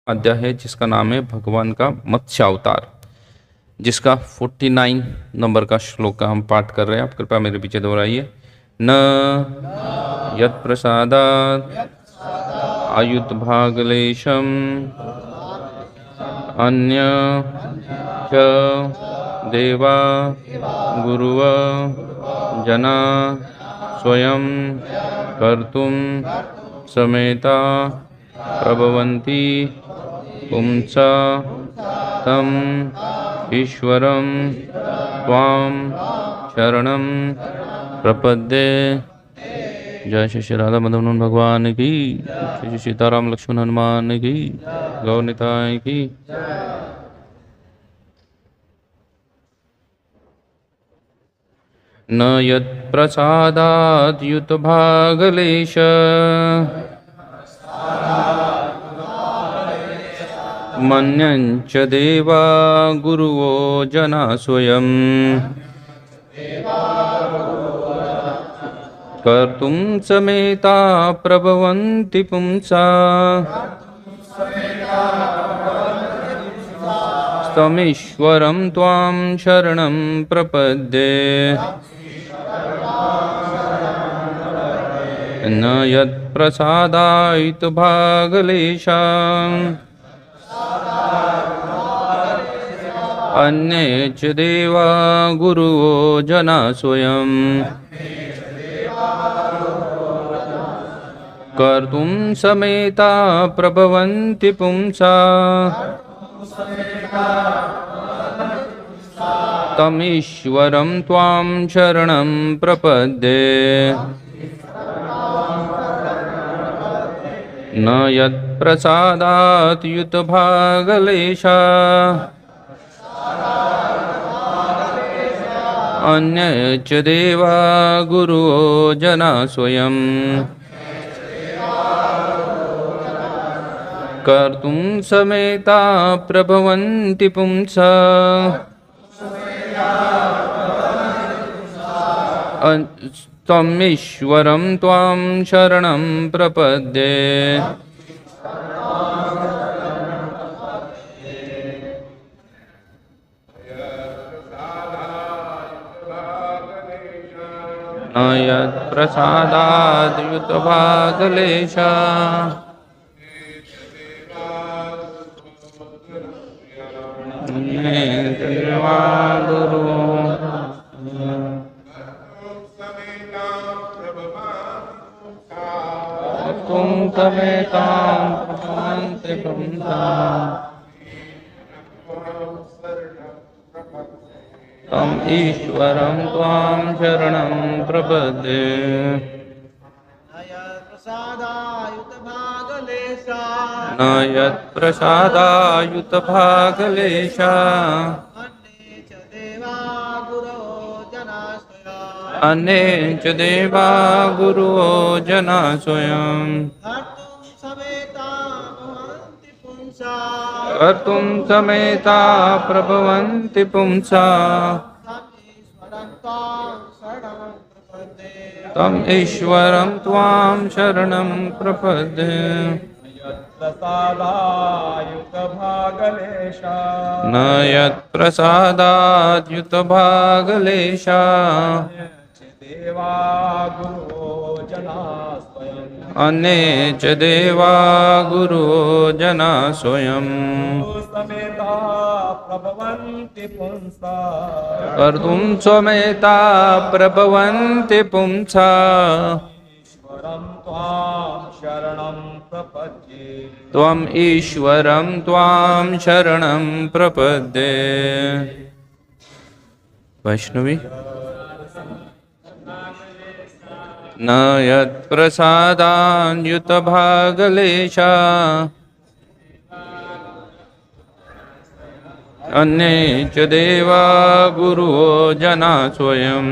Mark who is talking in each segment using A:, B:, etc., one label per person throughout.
A: अध्याय है जिसका नाम है भगवान का मत्स्य अवतार, जिसका 49 नंबर का श्लोक का हम पाठ कर रहे हैं। आप कृपया मेरे पीछे दोहराइए। न यत् प्रसादात् आयुत भागलेशम अन्य च देवा गुरुव जना स्वयं कर्तुं समेता प्रभवन्ति पुंसा तम ईश्वरं त्वां शरणं प्रपद्ये। जय श्री श्री राधा मदन भगवान की, श्री श्री सीताराम लक्ष्मण हनुमान की, गौर निताय की। न यत् प्रसादात् युत भागलेश मन्यञ्च देवा गुरुवो जना स्वयं कर्तुं समेता प्रभवन्ति पुंसा तमीश्वरं त्वां शरणं प्रपद्ये। न यत् प्रसादात् भागलेशा अन्ये च देवा गुरुवो जना स्वयं कर्तुं समेता प्रभवन्ति पुंसा तमीश्वरं त्वां शरणं प्रपद्ये। न यत् प्रसादात् युत भागलेशा अन्ये च देवा गुरुवो जना स्वयं कर्तुं समेता प्रभवन्ति पुंसा तमीश्वरं त्वां शरणं प्रपद्ये। न यत् प्रसादात् युत भागलेशा देवा गुरु तुम समेता प्रभवन्ति पुंसा तम ईश्वरं त्वां शरणं प्रपद्ये। न यत् प्रसादायुत भागलेशा अन्ये च देवा गुरुवो जना स्वयं कर्तुं समेता प्रभवन्ति पुंसा तम ईश्वरं त्वां शरणं प्रपद्ये। न यत् प्रसादात् भागलेशा अन्ये च देवा गुरुवो जना स्वयं कर्तुं समेता प्रभवन्ति पुंसा त्वम् ईश्वरं त्वां शरणं प्रपद्ये। वैष्णवी। न यत् प्रसादात् भागलेशा अन्ये च देवा गुरुवो जना स्वयं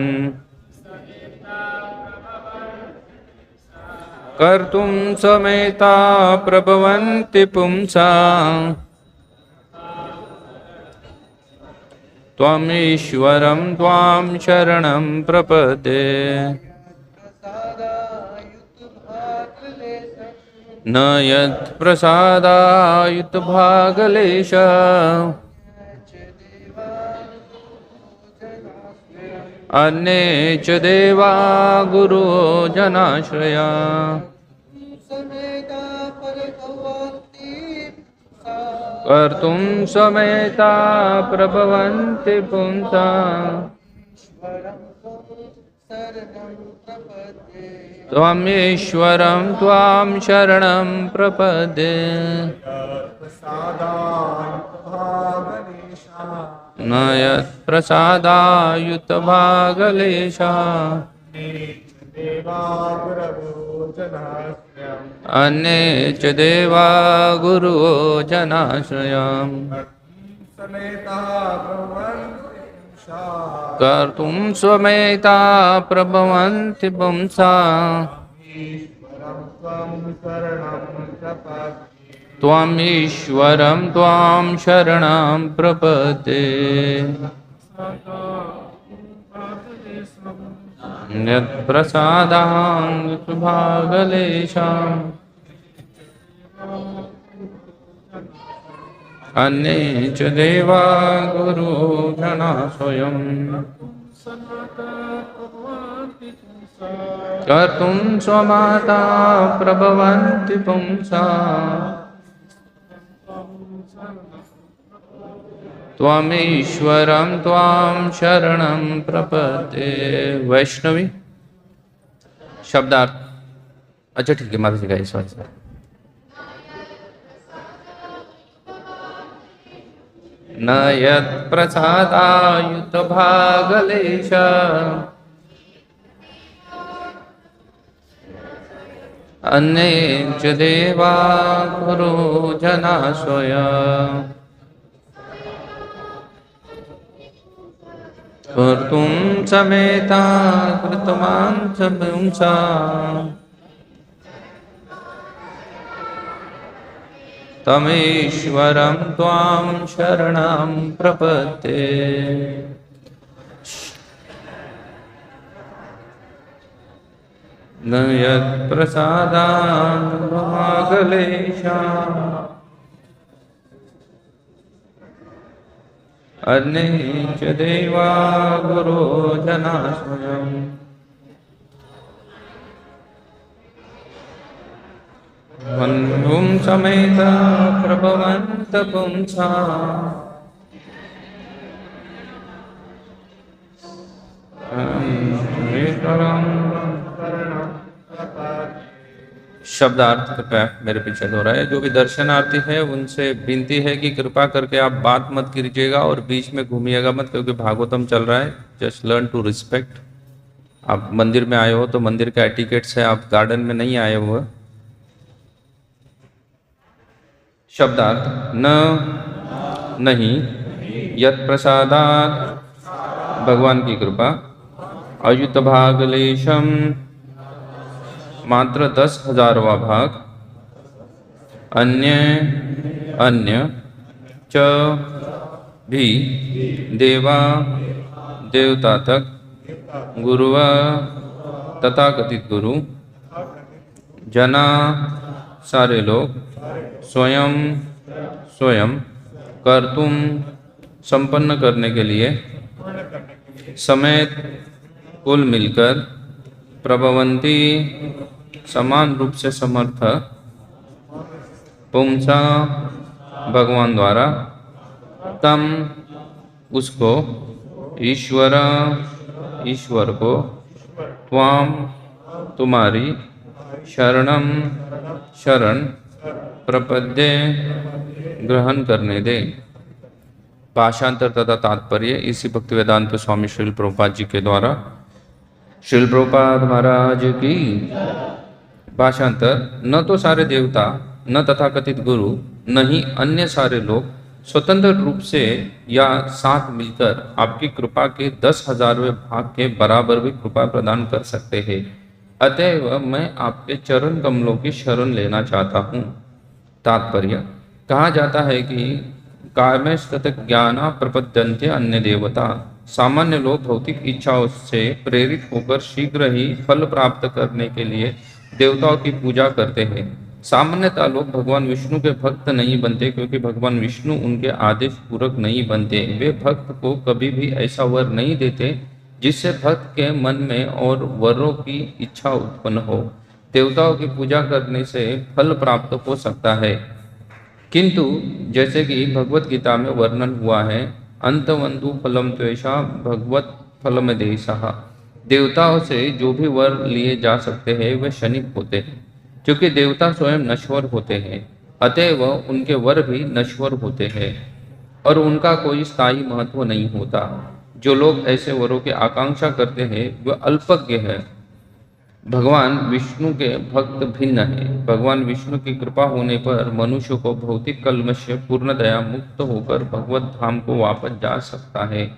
A: कर्तुं समेता प्रभवन्ति पुंसा त्वमीश्वरं त्वां शरणं प्रपद्ये। न यत्प्रसादायुत भागलेश अन्ये च देवा गुरु जनाश्रया कर्तुं समेता प्रभवन्ति पुंसा त्वमीश्वरं त्वां शरणं प्रपद्ये न यत्प्रसादायुतभागलेशा अन्ये च देवा गुरवो जनाश्रयम् कर्तुं स्वमेता प्रभवन्ति पुंसा त्वमीश्वरं त्वां शरणं प्रपद्ये यत्प्रसादायुतभागलेशा अन्ये च देवा गुरु जना स्वयं कर्तुं स्वमाता प्रभवन्ति पुंसा त्वमीश्वरं त्वां शरणं प्रपद्ये। वैष्णवी शब्दार्थ। अच्छा ठीक है माता जी का इस बात से न यत्प्रसादायुतभागलेश अन्ये च देवा गुरु जनाश्रया कर्तुं समेता कृतवां च पुंसा तमीश्वरं त्वां शरणं प्रपद्ये। न यत्प्रसादायुतभागलेशा अन्ये च देवा गुरु जनाश्रयम् बन्धुं समेत प्रभवन्त पुंसा शब्दार्थ कृपया मेरे पीछे दोहराए। जो भी दर्शनार्थी है उनसे विनती है कि कृपा करके आप बात मत कीजिएगा और बीच में घूमिएगा मत, क्योंकि भागवतम चल रहा है। Just learn to respect. आप मंदिर में आए हो तो मंदिर का एटिकेट्स है, आप गार्डन में नहीं आए हुए। शब्दार्थ न नहीं यत् प्रसादात भगवान की कृपा अयुत भागलेशम मात्र 10,000वां भाग अन्य अन्य च भी देवा देवता तक गुरुव तथाकथित गुरु जना सारे लोग स्वयं स्वयं कर्तुम संपन्न करने के लिए समेत कुल मिलकर प्रभवंती समान रूप से समर्थ पुंसा भगवान द्वारा तम उसको ईश्वर ईश्वर को त्वाम तुम्हारी शरणम शरण प्रपद्ये ग्रहण करने दे। भाषांतर तथा तात्पर्य इसी भक्ति वेदांत स्वामी श्रील प्रभुपाद जी के द्वारा। श्रील प्रभुपाद महाराज की। भाषांतर न तो सारे देवता न तथाकथित गुरु न ही अन्य सारे लोग स्वतंत्र रूप से या साथ मिलकर आपकी कृपा के 10,000वें भाग के बराबर भी कृपा प्रदान कर सकते हैं। अतएव मैं आपके चरण कमलों की शरण लेना चाहता हूँ। तात्पर्य कहा जाता है कि कामेस्तत ज्ञाना प्रपद्यन्ते अन्य देवता। सामान्य लोग भौतिक इच्छाओं से प्रेरित होकर शीघ्र ही फल प्राप्त करने के लिए देवताओं की पूजा करते हैं, सामान्यतः लोग भगवान विष्णु के भक्त नहीं बनते क्योंकि भगवान विष्णु उनके आदेश पूर्वक नहीं बनते। वे भक्त को कभी भी ऐसा वर नहीं देते जिससे भक्त के मन में और वरों की इच्छा उत्पन्न हो। देवताओं की पूजा करने से फल प्राप्त हो सकता है, किंतु जैसे कि भगवत गीता में वर्णन हुआ है, अंतवंतु फलम त्वेषा भगवत फलम देशः। देवताओं से जो भी वर लिए जा सकते हैं वे क्षणिक होते हैं, क्योंकि देवता स्वयं नश्वर होते हैं, अतएव उनके वर भी नश्वर होते हैं और उनका कोई स्थायी महत्व नहीं होता। जो लोग ऐसे वरों की आकांक्षा करते हैं वे अल्पज्ञ हैं। भगवान विष्णु के भक्त भिन्न हैं। भगवान विष्णु की कृपा होने पर मनुष्य को भौतिक कल्मश से पूर्णतया मुक्त होकर भगवत धाम को वापस जा सकता है।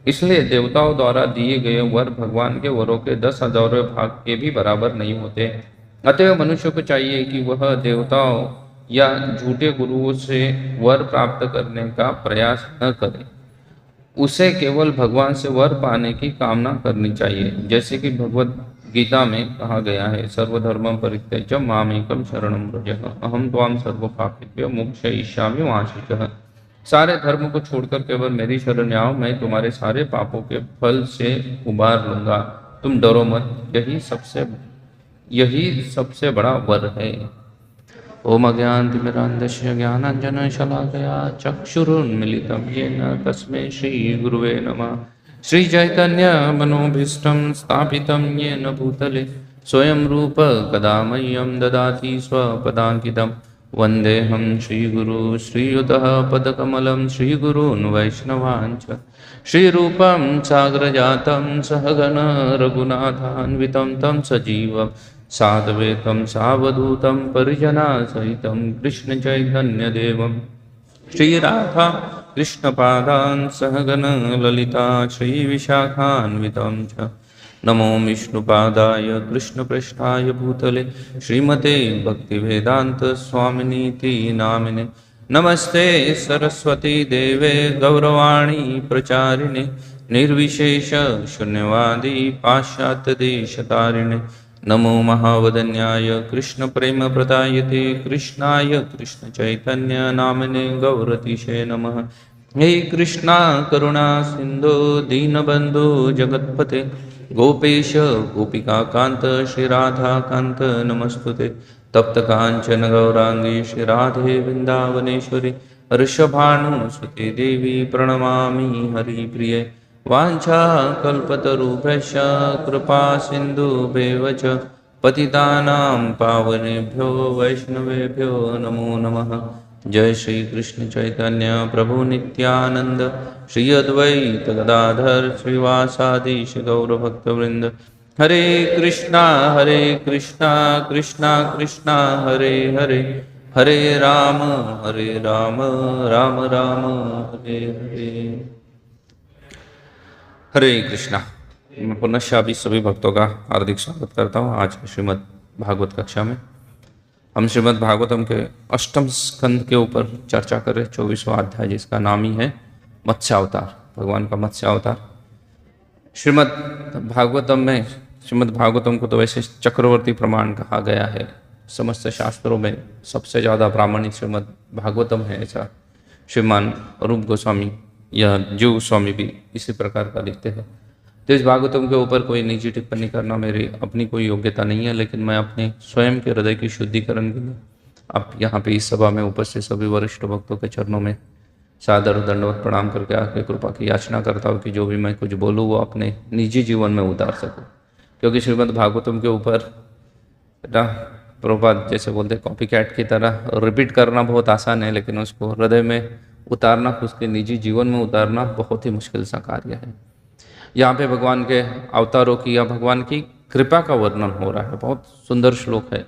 A: इसलिए देवताओं द्वारा दिए गए वर भगवान के वरों के 10,000वें भाग के भी बराबर नहीं होते। अतएव मनुष्य को चाहिए कि वह देवताओं या झूठे गुरुओं से वर प्राप्त करने का प्रयास न करे। उसे केवल भगवान से वर पाने की कामना करनी चाहिए, जैसे कि भगवत गीता में कहा गया है, सर्वधर्म परित्यज्य मामेकम शरणं व्रज अहम त्वां सर्वपापेभ्यो मोक्षयिष्यामि मा शुचः। सारे धर्म को छोड़कर केवल मेरी शरण आओ, मैं तुम्हारे सारे पापों के फल से उबार लूंगा। तुम डरो मत, यही सबसे बड़ा वर है। ओम अज्ञानतिमिरान्धस्य ज्ञानाञ्जनशलाकया चक्षुरुन्मीलितं येन तस्मै श्रीगुरुवे नमः। श्रीचैतन्यमनोभीष्टं स्थापितं येन भूतले स्वयं रूप कदा मह्यं ददाति स्वपदाङ्कितं। वन्देऽहं श्रीगुरु श्रीयुतः पदकमलं श्रीगुरून् वैष्णवाञ्च श्रीरूपं साग्रजातं सहगण रघुनाथान्वितं तं सजीवं साद्वैतं सावधूतं परिजनासहितं कृष्णचैतन्यदेवं श्रीराधा कृष्णपादान् सहगण ललिता श्रीविशाखान्वितं च। नमो विष्णुपादाय कृष्णप्रेष्ठाय भूतले श्रीमते भक्तिवेदांत स्वामिनीति नामिने। नमस्ते सरस्वती देवे गौरवाणी प्रचारिणे निर्विशेष शून्यवादी पाश्चात्यदेशतारिणे। नमो महावदन्याय कृष्ण प्रेम प्रदायते कृष्णाय कृष्ण चैतन्य नामिने गौरतिशे नमः। हे कृष्णा करुणा सिंधु दीनबंधु जगत्पते गोपेश गोपिका कांत श्री राधा कांत नमस्तुते। तप्त कांचन गौरांगी श्री राधे वृंदावनेश्वरी ऋषभानुसुते देवी प्रणमामि हरिप्रिये। वाञ्छा कल्पतरुभ्यश्च कृपा सिन्धुभ्येव च पतितानां पावनेभ्यो वैष्णवेभ्यो नमो नमः। जय श्री कृष्ण चैतन्य प्रभु नित्यानंद श्री अद्वैत गदाधर श्रीवासादि गौरभक्तवृंद। हरे कृष्णा कृष्णा कृष्णा हरे हरे, हरे राम राम राम हरे हरे। हरे कृष्णा। मैं पुनः अभी सभी भक्तों का हार्दिक स्वागत करता हूँ आज की श्रीमद् भागवत कक्षा में। हम श्रीमद् भागवतम के अष्टम स्कंद के ऊपर चर्चा करें, 24वां अध्याय जिसका नाम ही है मत्स्यावतार, भगवान का मत्स्यावतार। श्रीमद् भागवतम को तो वैसे चक्रवर्ती प्रमाण कहा गया है। समस्त शास्त्रों में सबसे ज़्यादा प्रामाणिक श्रीमद् भागवतम है, ऐसा श्रीमान रूप गोस्वामी या जीव गोस्वामी भी इसी प्रकार का लिखते हैं। तो इस भागवतम के ऊपर कोई निजी टिप्पणी करना मेरी अपनी कोई योग्यता नहीं है, लेकिन मैं अपने स्वयं के हृदय की शुद्धिकरण के लिए अब यहाँ पे इस सभा में उपस्थित सभी वरिष्ठ भक्तों के चरणों में सादर दंडवत प्रणाम करके आके कृपा की याचना करता हूँ कि जो भी मैं कुछ बोलूँ वो अपने निजी जीवन में उतार सकूँ। क्योंकि श्रीमद् भागवतम के ऊपर प्रभुपाद जैसे बोलते कॉपी कैट की तरह रिपीट करना बहुत आसान है, लेकिन उसको हृदय में उतारना, उसके निजी जीवन में उतारना बहुत ही मुश्किल सा कार्य है। यहाँ पे भगवान के अवतारों की या भगवान की कृपा का वर्णन हो रहा है। बहुत सुंदर श्लोक है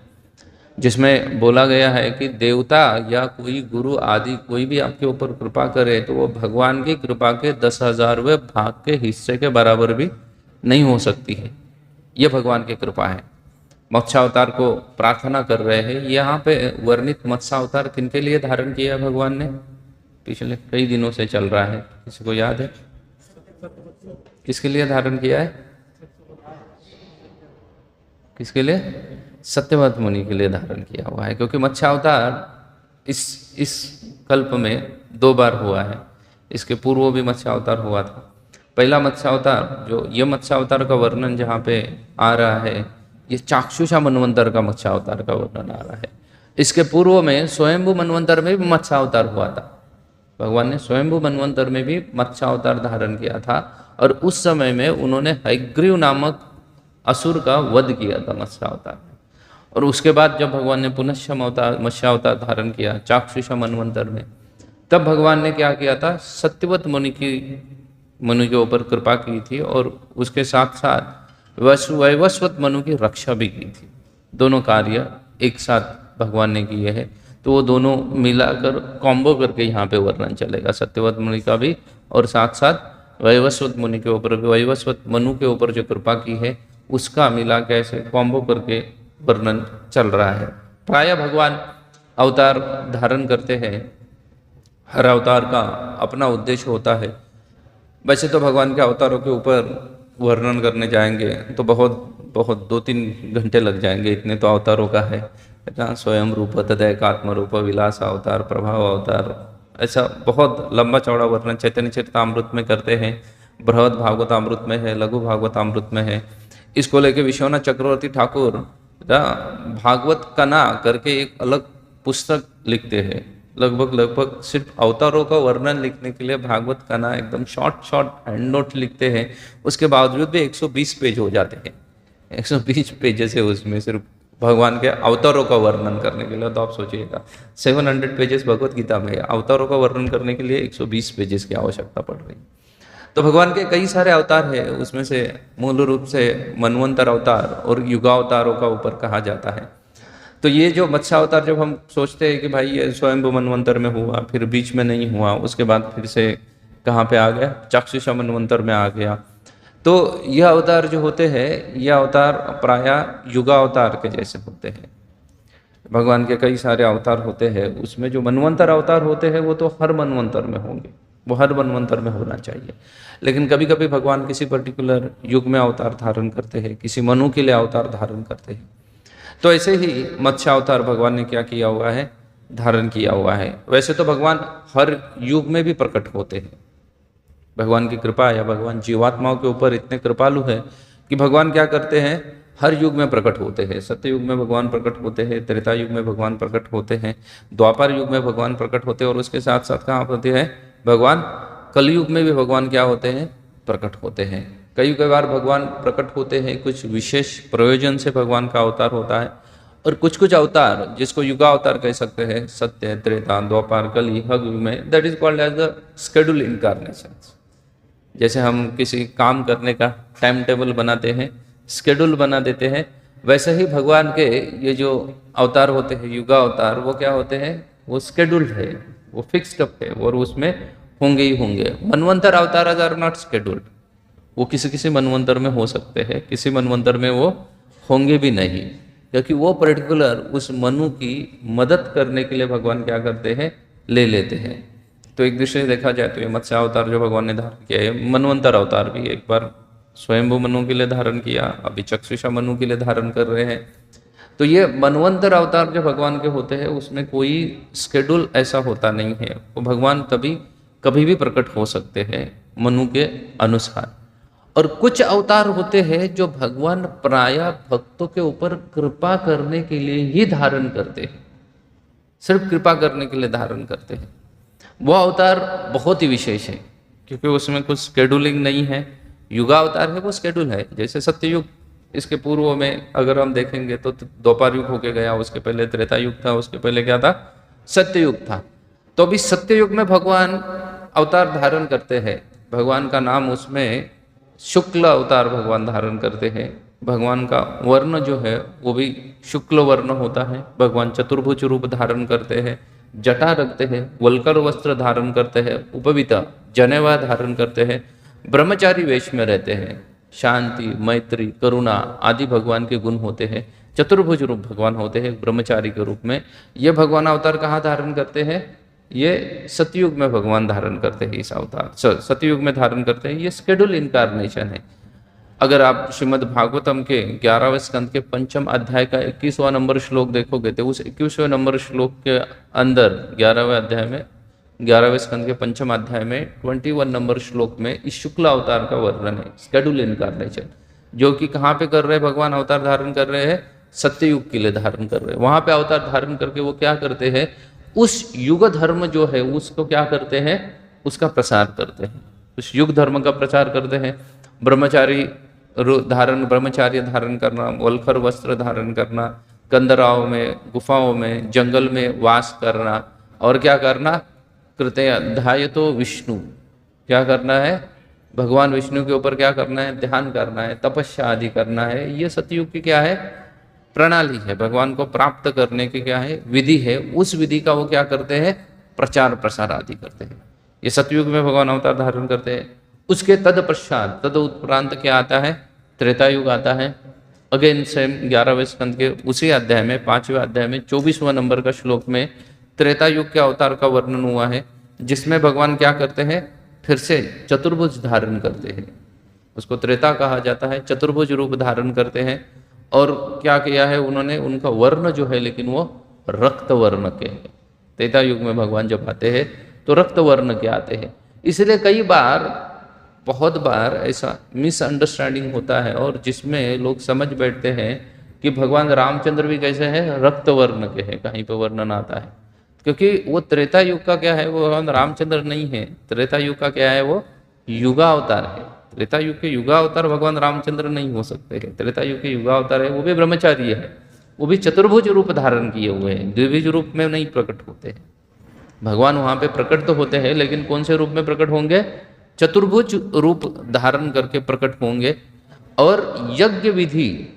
A: जिसमें बोला गया है कि देवता या कोई गुरु आदि कोई भी आपके ऊपर कृपा करे तो वो भगवान की कृपा के 10,000वें भाग के हिस्से के बराबर भी नहीं हो सकती है। ये भगवान की कृपा है। मत्स्यावतार को प्रार्थना कर रहे हैं। यहाँ पे वर्णित मत्स्यावतार किनके लिए धारण किया है भगवान ने? पिछले कई दिनों से चल रहा है, किसी को याद है किसके लिए धारण किया है? किसके लिए? सत्यव्रत मुनि के लिए धारण किया हुआ है, क्योंकि मत्स्यावतार इस कल्प में 2 बार हुआ है। इसके पूर्व भी मत्स्यावतार हुआ था। पहला मत्स्यावतार, जो ये मत्स्यावतार का वर्णन जहाँ पे आ रहा है, ये चाक्षुषा मनवंतर का मत्स्यावतार का वर्णन आ रहा है। इसके पूर्व में स्वयंभू मनवंतर में भी मत्स्यावतार हुआ था। भगवान ने स्वयंभू मनवंतर में भी मत्स्यावतार धारण किया था, और उस समय में उन्होंने हयग्रीव नामक असुर का वध किया था मत्स्यावतार में। और उसके बाद जब भगवान ने पुनश्च मत्स्यावतार धारण किया चाक्षुषा मनवंतर में, तब भगवान ने क्या किया था, सत्यव्रत मुनि के ऊपर कृपा की थी, और उसके साथ साथ वैवस्वत मनु की रक्षा भी की थी। दोनों कार्य एक साथ भगवान ने किए हैं, तो वो दोनों मिलाकर कॉम्बो करके यहाँ पे वर्णन चलेगा, सत्यव्रत मुनि का भी और साथ साथ वैवस्वत मुनि के ऊपर भी, वैवस्वत मनु के ऊपर जो कृपा की है उसका मिला के ऐसे कॉम्बो करके वर्णन चल रहा है। प्राय भगवान अवतार धारण करते हैं, हर अवतार का अपना उद्देश्य होता है। वैसे तो भगवान के अवतारों के ऊपर वर्णन करने जाएंगे तो बहुत 2-3 घंटे लग जाएंगे, इतने तो अवतारों का है ना। स्वयं रूप, तदैकात्म रूप, विलास अवतार, प्रभाव अवतार, ऐसा बहुत लंबा चौड़ा वर्णन चैतन्य चरितामृत में करते हैं, बृहद भागवतामृत में है, लघु भागवतामृत में है। इसको लेके विश्वनाथ चक्रवर्ती ठाकुर भागवत कना करके एक अलग पुस्तक लिखते हैं। लगभग सिर्फ अवतारों का वर्णन लिखने के लिए भागवत कना एकदम शॉर्ट हैंड नोट लिखते हैं। उसके बावजूद भी 120 पेज हो जाते हैं। 120 पेजेस है उसमें सिर्फ भगवान के अवतारों का वर्णन करने के लिए। तो आप सोचिएगा 700 पेजेस भगवत गीता में, अवतारों का वर्णन करने के लिए 120 पेजेस की आवश्यकता पड़ रही। तो भगवान के कई सारे अवतार हैं, उसमें से मूल रूप से मनवंतर अवतार और युगावतारों का ऊपर कहा जाता है। तो ये जो मत्स्यावतार जब हम सोचते हैं कि भाई ये स्वयंभू मनवंतर में हुआ, फिर बीच में नहीं हुआ, उसके बाद फिर से कहाँ पे आ गया, चाक्षुषा मनवंतर में आ गया। तो यह अवतार जो होते हैं, यह अवतार प्रायः युगावतार के जैसे होते हैं। भगवान के कई सारे अवतार होते हैं, उसमें जो मनवंतर अवतार होते हैं वो तो हर मनवंतर में होंगे, वो हर मनवंतर में होना चाहिए। लेकिन कभी कभी भगवान किसी पर्टिकुलर युग में अवतार धारण करते हैं, किसी मनु के लिए अवतार धारण करते हैं। तो ऐसे ही मत्स्यावतार भगवान ने क्या किया हुआ है, धारण किया हुआ है। वैसे तो भगवान हर युग में भी प्रकट होते हैं। भगवान की कृपा या भगवान जीवात्माओं के ऊपर इतने कृपालु है कि भगवान क्या करते हैं, हर युग में प्रकट होते हैं। सत्य युग में भगवान प्रकट होते हैं, त्रेता युग में भगवान प्रकट होते हैं, द्वापर युग में भगवान प्रकट होते हैं, और उसके साथ साथ कहाँ होते हैं भगवान, कलयुग में भी भगवान क्या होते हैं, प्रकट होते हैं। कई बार भगवान प्रकट होते हैं, कुछ विशेष प्रयोजन से भगवान का अवतार होता है। और कुछ अवतार जिसको युगावतार कह सकते हैं, सत्य, त्रेता, द्वापर, कली, युग में, that is called as the schedule incarnation. जैसे हम किसी काम करने का टाइम टेबल बनाते हैं, शेड्यूल बना देते हैं, वैसे ही भगवान के ये जो अवतार होते हैं युगावतार, वो क्या होते हैं, वो शेड्यूल्ड है, वो फिक्स्ड अप है, और उसमें होंगे ही होंगे। मनवंतर अवतार आर नॉट शेड्यूल्ड, वो किसी मनवंतर में हो सकते हैं, किसी मनवंतर में वो होंगे भी नहीं, क्योंकि वो पर्टिकुलर उस मनु की मदद करने के लिए भगवान क्या करते हैं, ले लेते हैं। तो एक दृष्टि से देखा जाए तो ये मत्स्य अवतार जो भगवान ने धारण किया है, मनवंतर अवतार भी एक बार स्वयंभू मनु के लिए धारण किया, अभी चक्षुषा मनु के लिए धारण कर रहे हैं। तो ये मनवंतर अवतार जो भगवान के होते हैं उसमें कोई शेड्यूल ऐसा होता नहीं है, वो भगवान कभी भी प्रकट हो सकते हैं मनु के अनुसार। और कुछ अवतार होते हैं जो भगवान प्रायः भक्तों के ऊपर कृपा करने के लिए ही धारण करते हैं, सिर्फ कृपा करने के लिए धारण करते हैं। वो अवतार बहुत ही विशेष है, क्योंकि उसमें कुछ शेड्यूलिंग नहीं है। युगावतार है वो शेड्यूल है, जैसे सत्ययुग, इसके पूर्व में अगर हम देखेंगे तो द्वापर युग होके गया, उसके पहले त्रेता युग था, उसके पहले क्या था, सत्ययुग था। तो अभी सत्ययुग में भगवान अवतार धारण करते हैं, भगवान का नाम उसमें शुक्ल अवतार भगवान धारण करते हैं। भगवान का वर्ण जो है वो भी शुक्ल वर्ण होता है। भगवान चतुर्भुज रूप धारण करते हैं, जटा रखते हैं, वल्कर वस्त्र धारण करते हैं, उपवीता जनेवा धारण करते हैं, ब्रह्मचारी वेश में रहते हैं, शांति, मैत्री, करुणा आदि भगवान के गुण होते हैं। चतुर्भुज रूप भगवान होते हैं ब्रह्मचारी के रूप में। ये भगवान अवतार कहाँ धारण करते हैं, ये सतयुग में भगवान धारण करते हैं। इस अवतार सतयुग में धारण करते हैं, ये शेड्यूल इनकारनेशन है। अगर आप श्रीमद् भागवतम के 11वें स्कंद के पंचम अध्याय का 21वां नंबर श्लोक देखोगे तो उस 21वें नंबर श्लोक के अंदर 11वें अध्याय में 11वें स्कंद के पंचम अध्याय में 21 नंबर श्लोक में इस शुक्ल अवतार का वर्णन है, स्केड्यूल इनकार्नेशन, जो कि कहाँ पे कर रहे हैं भगवान अवतार धारण कर रहे हैं, सत्ययुग के लिए धारण कर रहे हैं। वहां पे अवतार धारण करके वो क्या करते हैं, उस युग धर्म जो है उसको क्या करते हैं, उसका प्रसार करते हैं, उस युग धर्म का प्रचार करते हैं। ब्रह्मचार्य धारण करना, वल्खर वस्त्र धारण करना, कंदराओं में, गुफाओं में, जंगल में वास करना, और क्या करना, कृतय ध्याय तो विष्णु, क्या करना है, भगवान विष्णु के ऊपर क्या करना है, ध्यान करना है, तपस्या आदि करना है। ये सतयुग की क्या है, प्रणाली है, भगवान को प्राप्त करने की क्या है, विधि है। उस विधि का वो क्या करते हैं, प्रचार प्रसार आदि करते हैं। ये सतयुग में भगवान अवतार धारण करते हैं। उसके तदपश्चात, तद उपरांत क्या आता है, त्रेता युग आता है। अगेन सेम 11वें स्कंद के उसी अध्याय में 5वें अध्याय में 24वां नंबर का श्लोक में त्रेता युग के अवतार का वर्णन हुआ है, जिसमें भगवान क्या करते हैं, फिर से चतुर्भुज धारण करते हैं। उसको त्रेता कहा जाता है, चतुर्भुज रूप धारण करते हैं। और क्या किया है उन्होंने, उनका वर्ण जो है लेकिन वो रक्त वर्ण के है। त्रेता युग में भगवान जब आते हैं तो रक्त वर्ण के आते हैं। इसलिए कई बार, बहुत बार ऐसा मिसअंडरस्टैंडिंग होता है और जिसमें लोग समझ बैठते हैं कि भगवान रामचंद्र भी कैसे हैं, रक्त वर्ण के हैं, कहीं पर वर्णन आता है। क्योंकि वो त्रेता युग का क्या है, वो भगवान रामचंद्र नहीं है। त्रेता युग का क्या है, वो युगावतार है। त्रेता युग के युगावतार भगवान रामचंद्र नहीं हो सकते हैं। त्रेता युग के युगावतार है, वो भी ब्रह्मचारी है, वो भी चतुर्भुज रूप धारण किए हुए हैं, द्विभुज रूप में नहीं प्रकट होते हैं। भगवान वहां पे प्रकट तो होते हैं, लेकिन कौन से रूप में प्रकट होंगे, चतुर्भुज रूप धारण करके प्रकट होंगे। और यज्ञ विधि,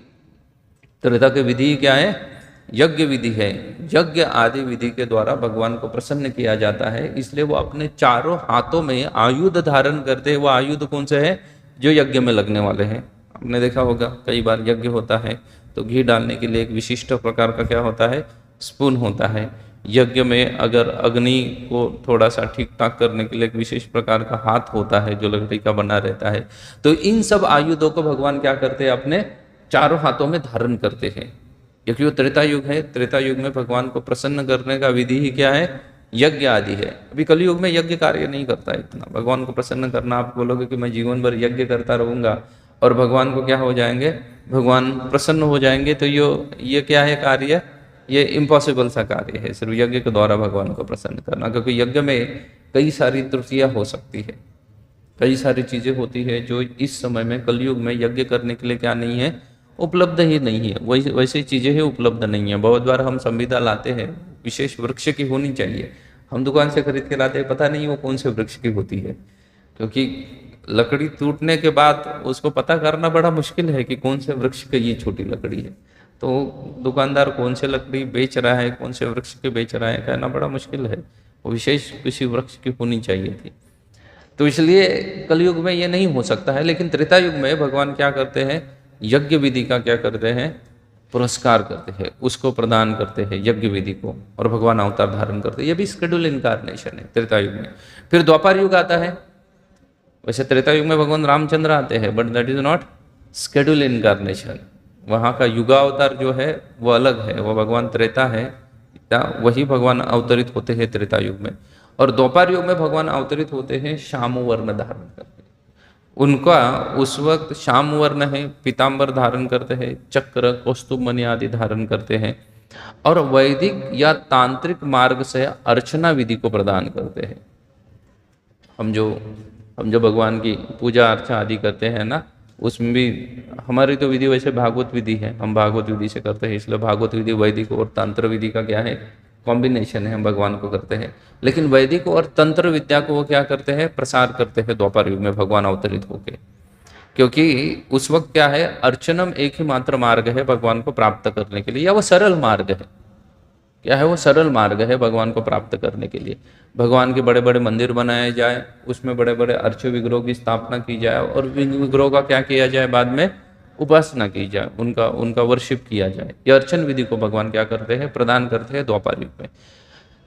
A: त्रेता की विधि क्या है, यज्ञ विधि है। यज्ञ आदि विधि के द्वारा भगवान को प्रसन्न किया जाता है। इसलिए वो अपने चारों हाथों में आयुध धारण करते हैं। वो आयुध कौन से हैं, जो यज्ञ में लगने वाले हैं। आपने देखा होगा कई बार यज्ञ होता है तो घी डालने के लिए एक विशिष्ट प्रकार का क्या होता है, स्पून होता है। यज्ञ में अगर अग्नि को थोड़ा सा ठीक ठाक करने के लिए एक विशेष प्रकार का हाथ होता है जो लकड़ी का बना रहता है। तो इन सब आयुधों को भगवान क्या करते हैं, अपने चारों हाथों में धारण करते हैं। क्योंकि वो त्रेता युग है, त्रेता युग में भगवान को प्रसन्न करने का विधि ही क्या है, यज्ञ आदि है। अभी कलयुग में यज्ञ कार्य नहीं करता है इतना। भगवान को प्रसन्न करना, आप बोलोगे कि मैं जीवन भर यज्ञ करता रहूंगा और भगवान को क्या हो जाएंगे, भगवान प्रसन्न हो जाएंगे, तो ये क्या है कार्य, ये इम्पॉसिबल सा कार्य है सिर्फ यज्ञ के द्वारा भगवान को प्रसन्न करना। क्योंकि यज्ञ में कई सारी त्रुटियां हो सकती है, कई सारी चीजें होती है जो इस समय में कलयुग में यज्ञ करने के लिए क्या नहीं है, उपलब्ध ही नहीं है। वैसी चीजें ही उपलब्ध नहीं है। बहुत बार हम संविदा लाते हैं, विशेष वृक्ष की होनी चाहिए, हम दुकान से खरीद के लाते हैं, पता नहीं वो कौन से वृक्ष की होती है। क्योंकि लकड़ी टूटने के बाद उसको पता करना बड़ा मुश्किल है कि कौन से वृक्ष की ये छोटी लकड़ी है। तो दुकानदार कौन से लकड़ी बेच रहा है, कौन से वृक्ष के बेच रहा है, कहना बड़ा मुश्किल है। वो विशेष किसी वृक्ष की होनी चाहिए थी। तो इसलिए कलयुग में ये नहीं हो सकता है। लेकिन त्रेता युग में भगवान क्या करते हैं, यज्ञ विधि का क्या करते हैं, पुरस्कार करते हैं, उसको प्रदान करते हैं यज्ञ विधि को, और भगवान अवतार धारण करते हैं। ये भी शेड्यूल इनकारनेशन है त्रेता युग में। फिर द्वापर युग आता है। वैसे त्रेता युग में भगवान रामचंद्र आते हैं, but that is not schedule incarnation. वहाँ का युगावतार जो है वो अलग है, वो भगवान त्रेता है, वही भगवान अवतरित होते हैं त्रेता युग में। और द्वापर युग में भगवान अवतरित होते हैं श्याम वर्ण धारण करके। उनका उस वक्त श्याम वर्ण है, पीताम्बर धारण करते हैं, चक्र कौस्तुभ मणि आदि धारण करते हैं, और वैदिक या तांत्रिक मार्ग से अर्चना विधि को प्रदान करते हैं। हम जो भगवान की पूजा अर्चना आदि करते हैं ना, उसमें भी हमारी तो विधि वैसे भागवत विधि है, हम भागवत विधि से करते हैं। इसलिए भागवत विधि वैदिक और तंत्र विधि का क्या है, कॉम्बिनेशन है, हम भगवान को करते हैं। लेकिन वैदिक और तंत्र विद्या को वो क्या करते हैं, प्रसार करते हैं द्वापर युग में भगवान अवतरित होके। क्योंकि उस वक्त क्या है, अर्चनम एक ही मात्र मार्ग है भगवान को प्राप्त करने के लिए, या वो सरल मार्ग है। क्या है, वो सरल मार्ग है भगवान को प्राप्त करने के लिए। भगवान के बड़े बड़े मंदिर बनाए जाए, उसमें बड़े बड़े अर्च विग्रहों की स्थापना की जाए, और विग्रहों का क्या किया जाए, बाद में उपासना की जाए, उनका वर्शिप किया जाए। ये अर्चन विधि को भगवान क्या करते हैं, प्रदान करते हैं द्वापर युग में।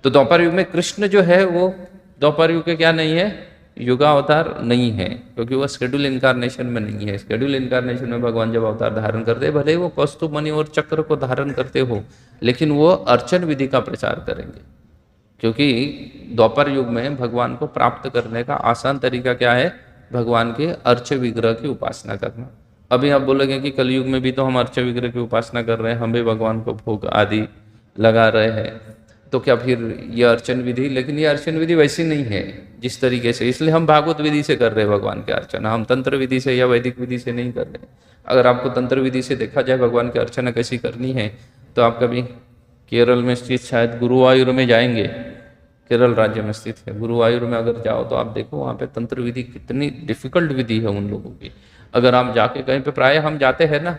A: तो द्वापर युग में कृष्ण जो है वो द्वापर युग के क्या नहीं है, युगावतार नहीं है, क्योंकि वो शेड्यूल इनकारनेशन में नहीं है। शेड्यूल इनकारनेशन में भगवान जब अवतार धारण करते हैं, भले ही वो कौस्तुभ मणि और चक्र को धारण करते हो, लेकिन वो अर्चन विधि का प्रचार करेंगे। क्योंकि द्वापर युग में भगवान को प्राप्त करने का आसान तरीका क्या है? भगवान के अर्च विग्रह की उपासना करना। अभी आप बोलोगे कि कलयुग में भी तो हम अर्च विग्रह की उपासना कर रहे हैं, हम भी भगवान को भोग आदि लगा रहे हैं, तो क्या फिर ये अर्चन विधि? लेकिन ये अर्चन विधि वैसी नहीं है जिस तरीके से, इसलिए हम भागवत विधि से कर रहे हैं भगवान के अर्चना, हम तंत्र विधि से या वैदिक विधि से नहीं कर रहे। अगर आपको तंत्र विधि से देखा जाए भगवान की अर्चना कैसी करनी है, तो आप कभी केरल में स्थित शायद गुरुवायूर में जाएंगे, केरल राज्य में स्थित है, गुरुवायूर में अगर जाओ तो आप देखो वहाँ पे तंत्र विधि कितनी डिफिकल्ट विधि है उन लोगों की। अगर आप जाके कहीं पे, प्राय हम जाते हैं ना,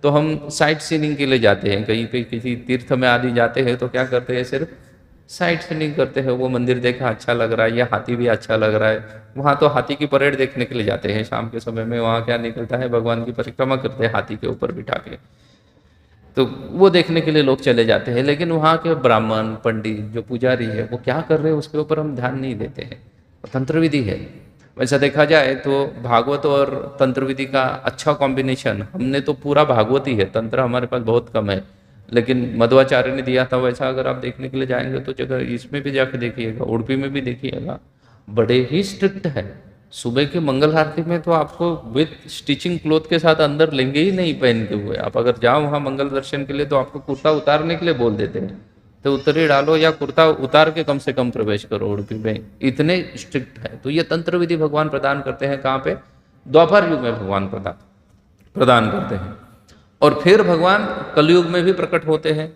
A: तो हम साइट सीइंग के लिए जाते हैं, कहीं पे किसी तीर्थ में आदि जाते हैं तो क्या करते हैं, सिर्फ साइट सीइंग करते हैं। वो मंदिर देखा अच्छा लग रहा है, या हाथी भी अच्छा लग रहा है, वहाँ तो हाथी की परेड देखने के लिए जाते हैं शाम के समय में। वहाँ क्या निकलता है, भगवान की परिक्रमा करते हैं हाथी के ऊपर बिठा के, तो वो देखने के लिए लोग चले जाते हैं। लेकिन वहाँ के ब्राह्मण पंडित जो पुजारी है वो क्या कर रहे हैं उसके ऊपर हम ध्यान नहीं देते हैं। तंत्र विधि है, वैसा देखा जाए तो भागवत और तंत्र विधि का अच्छा कॉम्बिनेशन, हमने तो पूरा भागवत ही है, तंत्र हमारे पास बहुत कम है, लेकिन मध्वाचार्य ने दिया था। वैसा अगर आप देखने के लिए जाएंगे तो जगह इसमें भी जाके देखिएगा, उड़पी में भी देखिएगा, बड़े ही स्ट्रिक्ट है। सुबह के मंगल आरती में तो आपको विद स्टिचिंग क्लोथ के साथ अंदर लेंगे ही नहीं पहन के हुए। आप अगर जाओ वहाँ मंगल दर्शन के लिए तो आपको कुर्ता उतारने के लिए बोल देते हैं, तो उत्तरी डालो या कुर्ता उतार के कम से कम प्रवेश करो उड़पी में, इतने स्ट्रिक्ट है। तो ये तंत्र विधि भगवान प्रदान करते हैं कहाँ पे? द्वापर युग में भगवान प्रदान करते हैं। और फिर भगवान कलयुग में भी प्रकट होते हैं।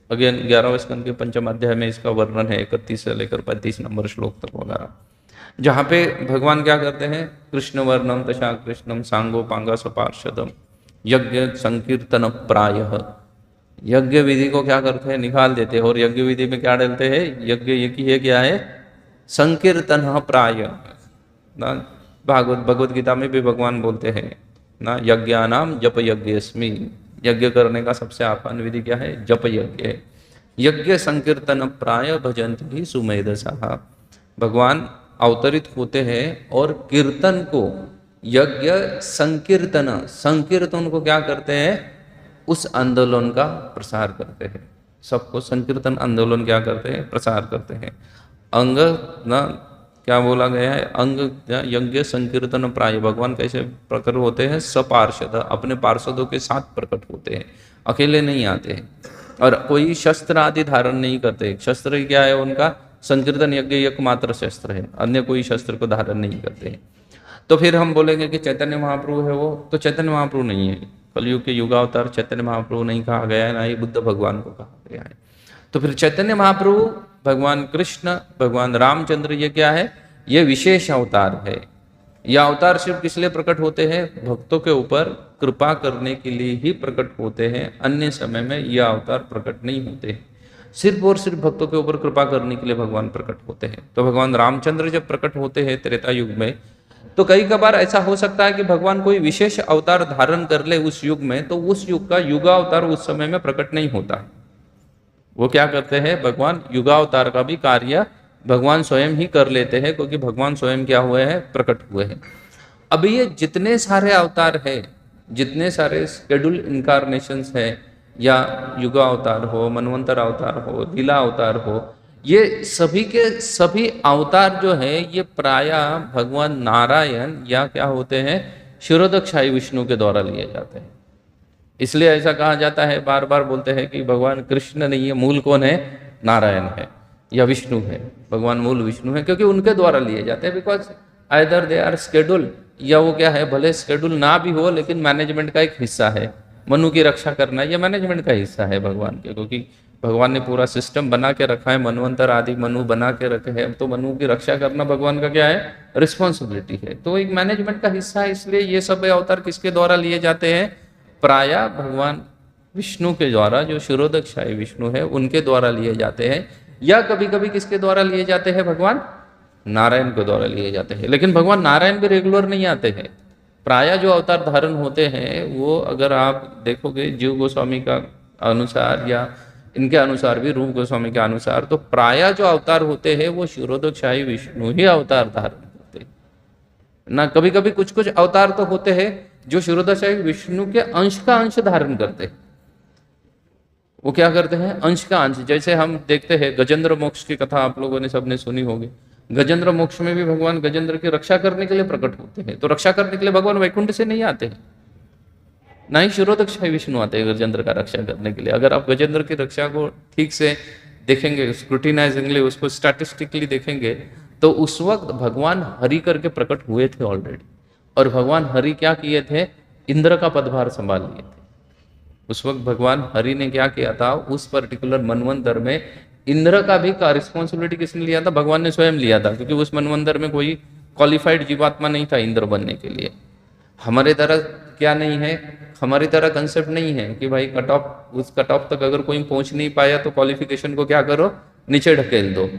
A: अगेन 11वें स्कंद के पंचम अध्याय में इसका वर्णन है, 31 से लेकर 35 नंबर श्लोक तक वगैरह, जहाँ पे भगवान क्या करते हैं, कृष्ण वर्णम तथा कृष्णम सांगोपांगा सपार्षदम यज्ञ संकीर्तन प्रायः, यज्ञ विधि को क्या करते हैं, निकाल देते हैं। और यज्ञ विधि में क्या डालते हैं, यज्ञ ये की है क्या है, संकीर्तन प्राय ना। भगवत गीता में भी भगवान बोलते हैं ना, यज्ञानाम जप यज्ञस्मि, यज्ञ करने का सबसे आसान विधि क्या है, जप यज्ञ है। यज्ञ संकीर्तन प्राय भजंत ही सुमेधसा, भगवान अवतरित होते हैं और कीर्तन को, यज्ञ संकीर्तन को क्या करते हैं, उस आंदोलन का प्रसार करते हैं। सबको संकीर्तन आंदोलन क्या करते हैं, प्रसार करते हैं। अंग ना क्या बोला गया है, अंग यज्ञ संकीर्तन प्राय, भगवान कैसे प्रकट होते हैं, सपार्षद, अपने पार्षदों के साथ प्रकट होते हैं, अकेले नहीं आते हैं। और कोई शस्त्र आदि धारण नहीं करते। शस्त्र क्या है उनका, संकीर्तन यज्ञ एकमात्र शस्त्र है, अन्य कोई शस्त्र को धारण नहीं करते हैं। तो फिर हम बोलेंगे कि चैतन्य महाप्रभु है वो, तो चैतन्य महाप्रभु नहीं है। कलयुग के युगावतार चैतन्य महाप्रभु नहीं कहा गया है, ना ही बुद्ध भगवान को कहा गया है। तो फिर चैतन्य महाप्रभु, भगवान कृष्ण, भगवान रामचंद्र, ये क्या है, ये विशेष अवतार है। यह अवतार सिर्फ किस लिए प्रकट होते हैं, भक्तों के ऊपर कृपा करने के लिए ही प्रकट होते हैं। अन्य समय में यह अवतार प्रकट नहीं होते हैं, सिर्फ और सिर्फ भक्तों के ऊपर कृपा करने के लिए भगवान प्रकट होते हैं। तो भगवान रामचंद्र जब प्रकट होते हैं त्रेता युग में, तो कई कबार ऐसा हो सकता है कि भगवान कोई विशेष अवतार धारण कर ले उस युग में, तो उस युग का युगावतार उस समय में प्रकट नहीं होता है। वो क्या करते हैं, भगवान युगावतार का भी कार्य भगवान स्वयं ही कर लेते हैं, क्योंकि भगवान स्वयं क्या हुए हैं, प्रकट हुए हैं। अब ये जितने सारे अवतार है, जितने सारे शेड्यूल इनकारनेशंस है, या युगा अवतार हो, मनवंतर अवतार हो, लीला अवतार हो, ये सभी के सभी अवतार जो है ये प्राय भगवान नारायण या क्या होते हैं, क्षीरोदकशाही विष्णु के द्वारा लिए जाते हैं। इसलिए ऐसा कहा जाता है, बार बार बोलते हैं कि भगवान कृष्ण नहीं है, मूल कौन है, नारायण है या विष्णु है। भगवान मूल विष्णु है, क्योंकि उनके द्वारा लिए जाते हैं। Because either they are schedule, या वो क्या है, भले शेड्यूल ना भी हो लेकिन मैनेजमेंट का एक हिस्सा है। मनु की रक्षा करना ये मैनेजमेंट का हिस्सा है भगवान के, क्योंकि भगवान ने पूरा सिस्टम बना के रखा है, मनवंतर आदि मनु बना के रखे हैं, तो मनु की रक्षा करना भगवान का क्या है, रिस्पॉन्सिबिलिटी है। तो एक मैनेजमेंट का हिस्सा है। इसलिए ये सब अवतार किसके द्वारा लिए जाते हैं, प्राय भगवान विष्णु के द्वारा, जो क्षीरोदकशाही विष्णु है उनके द्वारा लिए जाते हैं, या कभी कभी किसके द्वारा लिए जाते हैं, भगवान नारायण के द्वारा लिए जाते हैं। लेकिन भगवान नारायण भी रेगुलर नहीं आते हैं। प्राय जो अवतार धारण होते हैं वो अगर आप देखोगे जीव गोस्वामी का अनुसार या इनके अनुसार भी, रूप गोस्वामी के अनुसार, तो प्राय जो अवतार होते हैं वो क्षीरोदकशाही विष्णु ही अवतार धारण करते हैं। ना कभी कभी कुछ कुछ अवतार तो होते हैं जो क्षीरोदशाई विष्णु के अंश का अंश धारण करते हैं। वो क्या करते हैं, अंश का अंश। जैसे हम देखते हैं गजेंद्र मोक्ष की कथा आप लोगों ने सबने सुनी होगी। गजेंद्र मोक्ष में भी भगवान गजेंद्र की रक्षा करने के लिए प्रकट होते हैं। तो रक्षा करने के लिए भगवान वैकुंठ से नहीं आते हैं, ना ही क्षीरोदशाई विष्णु आते हैं गजेंद्र का रक्षा करने के लिए। अगर आप गजेंद्र की रक्षा को ठीक से देखेंगे, स्क्रूटिनाइजिंगली उसको स्टैटिस्टिकली देखेंगे, तो उस वक्त भगवान हरि करके प्रकट हुए थे ऑलरेडी। और भगवान हरि क्या किए थे, इंद्र का पदभार संभाल लिए थे। उस वक्त भगवान हरि ने क्या किया था, उस पर्टिकुलर मनवंतर में इंद्र का भी रिस्पॉन्सिबिलिटी किसने लिया था, भगवान ने स्वयं लिया था। क्योंकि उस मनवंतर में कोई क्वालिफाइड जीवात्मा नहीं था इंद्र बनने के लिए। हमारे तरह क्या नहीं है, हमारी तरह कंसेप्ट नहीं है कि भाई कट ऑफ, उस कट ऑफ तक अगर कोई पहुंच नहीं पाया तो क्वालिफिकेशन को क्या करो, नीचे ढकेल दो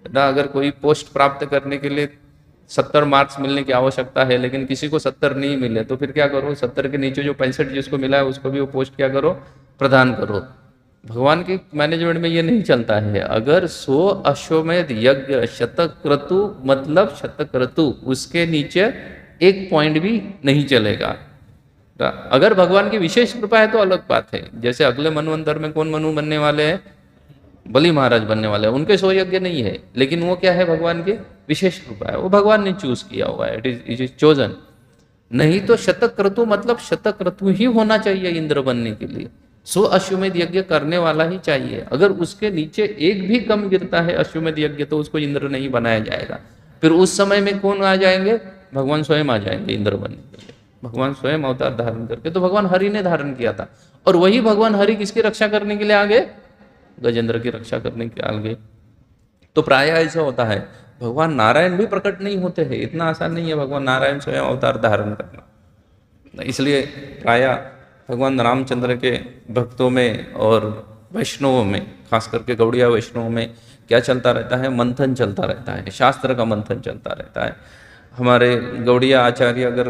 A: ना। अगर कोई पोस्ट प्राप्त करने के लिए 70 मार्क्स मिलने की आवश्यकता है, लेकिन किसी को 70 नहीं मिले, तो फिर क्या करो, 70 के नीचे जो 65 जिसको मिला है उसको भी वो पोस्ट क्या करो, प्रदान करो। भगवान की मैनेजमेंट में ये नहीं चलता है। अगर 100 अश्वमेध यज्ञ शतक्रतु मतलब शतक्रतु, उसके नीचे एक पॉइंट भी नहीं चलेगा। अगर भगवान की विशेष कृपा है तो अलग बात है। जैसे अगले मनवंतर में कौन मनु बनने वाले हैं, बलि महाराज बनने वाले हैं। उनके 100 यज्ञ नहीं है, लेकिन वो क्या है, भगवान की विशेष कृपा है, वो भगवान ने चूज किया हुआ है, इट इज चोजन। नहीं तो शतक्रतु मतलब शतक्रतु ही होना चाहिए इंद्र बनने के लिए। 100 अश्वमेध यज्ञ करने वाला ही चाहिए। अगर उसके नीचे एक भी कम गिरता है अश्वमेध यज्ञ, तो उसको इंद्र नहीं बनाया जाएगा। फिर उस समय में कौन आ जाएंगे, भगवान स्वयं आ जाएंगे इंद्र बनने के लिए। भगवान स्वयं अवतार धारण करके, तो भगवान हरि ने धारण किया था। और वही भगवान हरि किसकी रक्षा करने के लिए आगे, गजेंद्र की रक्षा करने के आगे। तो प्राय ऐसा होता है, भगवान नारायण भी प्रकट नहीं होते हैं। इतना आसान नहीं है भगवान नारायण स्वयं अवतार धारण करना। इसलिए प्राय भगवान रामचंद्र के भक्तों में और वैष्णवों में, खास करके गौड़िया वैष्णवों में क्या चलता रहता है, मंथन चलता रहता है, शास्त्र का मंथन चलता रहता है। हमारे गौड़िया आचार्य अगर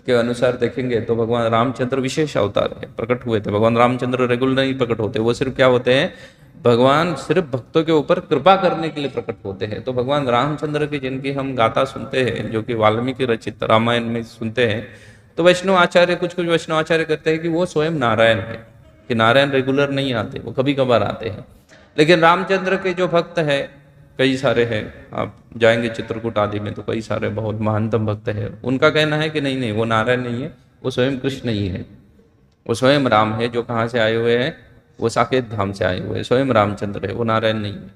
A: के अनुसार देखेंगे तो भगवान रामचंद्र विशेष अवतार है, प्रकट हुए थे। भगवान रामचंद्र रेगुलर नहीं प्रकट होते, वो सिर्फ क्या होते हैं, भगवान सिर्फ भक्तों के ऊपर कृपा करने के लिए प्रकट होते हैं। तो भगवान रामचंद्र की जिनकी हम गाथा सुनते हैं, जो कि वाल्मीकि रचित रामायण में सुनते हैं, तो वैष्णव आचार्य, कुछ कुछ वैष्णव आचार्य कहते हैं कि वो स्वयं नारायण है, कि नारायण रेगुलर नहीं आते, वो कभी कभार आते हैं। लेकिन रामचंद्र के जो भक्त है कई सारे हैं, आप जाएंगे चित्रकूट आदि में तो कई सारे बहुत महानतम भक्त हैं। उनका कहना है कि नहीं नहीं, वो नारायण नहीं है, वो स्वयं कृष्ण ही है, वो स्वयं राम है। जो कहाँ से आए हुए हैं, वो साकेत धाम से आए हुए हैं, स्वयं रामचंद्र है, वो नारायण नहीं है।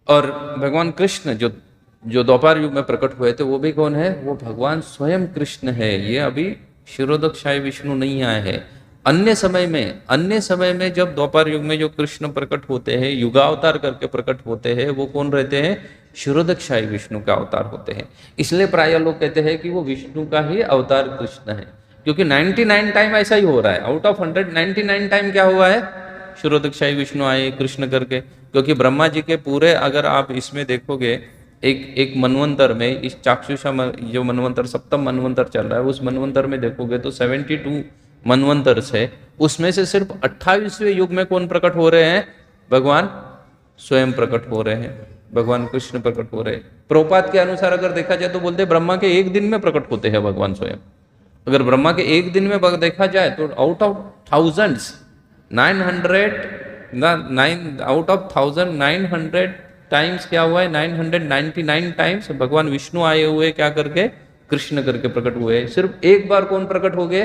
A: और भगवान कृष्ण जो द्वापर युग में प्रकट हुए थे, वो भी कौन है, वो भगवान स्वयं कृष्ण है। ये अभी क्षीरोदशाई विष्णु नहीं आए हैं। अन्य समय में जब द्वापर युग में जो कृष्ण प्रकट होते हैं, युगावतार करके प्रकट होते हैं, वो कौन रहते हैं, क्षीरोदशाई विष्णु का अवतार होते हैं। इसलिए प्राय लोग कहते हैं कि वो विष्णु का ही अवतार कृष्ण है, क्योंकि 99 टाइम ऐसा ही हो रहा है। आउट ऑफ 100 99 टाइम क्या हुआ है, क्षीरोदशाई विष्णु आए कृष्ण करके। क्योंकि ब्रह्मा जी के पूरे, अगर आप इसमें देखोगे, एक मनवंतर में, इस चाक्षुषा जो मनवंतर सप्तम मनवंतर चल रहा है, उस मनवंतर में देखोगे तो 72 मनवंतर है, उसमें से सिर्फ 28वें युग में कौन प्रकट हो रहे हैं, भगवान स्वयं प्रकट हो रहे हैं, भगवान कृष्ण प्रकट हो रहे हैं। प्रभुपाद के अनुसार अगर देखा जाए तो बोलते हैं ब्रह्मा के एक दिन में प्रकट होते हैं भगवान स्वयं। अगर ब्रह्मा के एक दिन में देखा जाए तो आउट ऑफ थाउजेंड्स 900 टाइम्स क्या हुआ है, 999 टाइम्स भगवान विष्णु आए हुए क्या करके, कृष्ण करके प्रकट हुए। सिर्फ एक बार कौन प्रकट हो गए,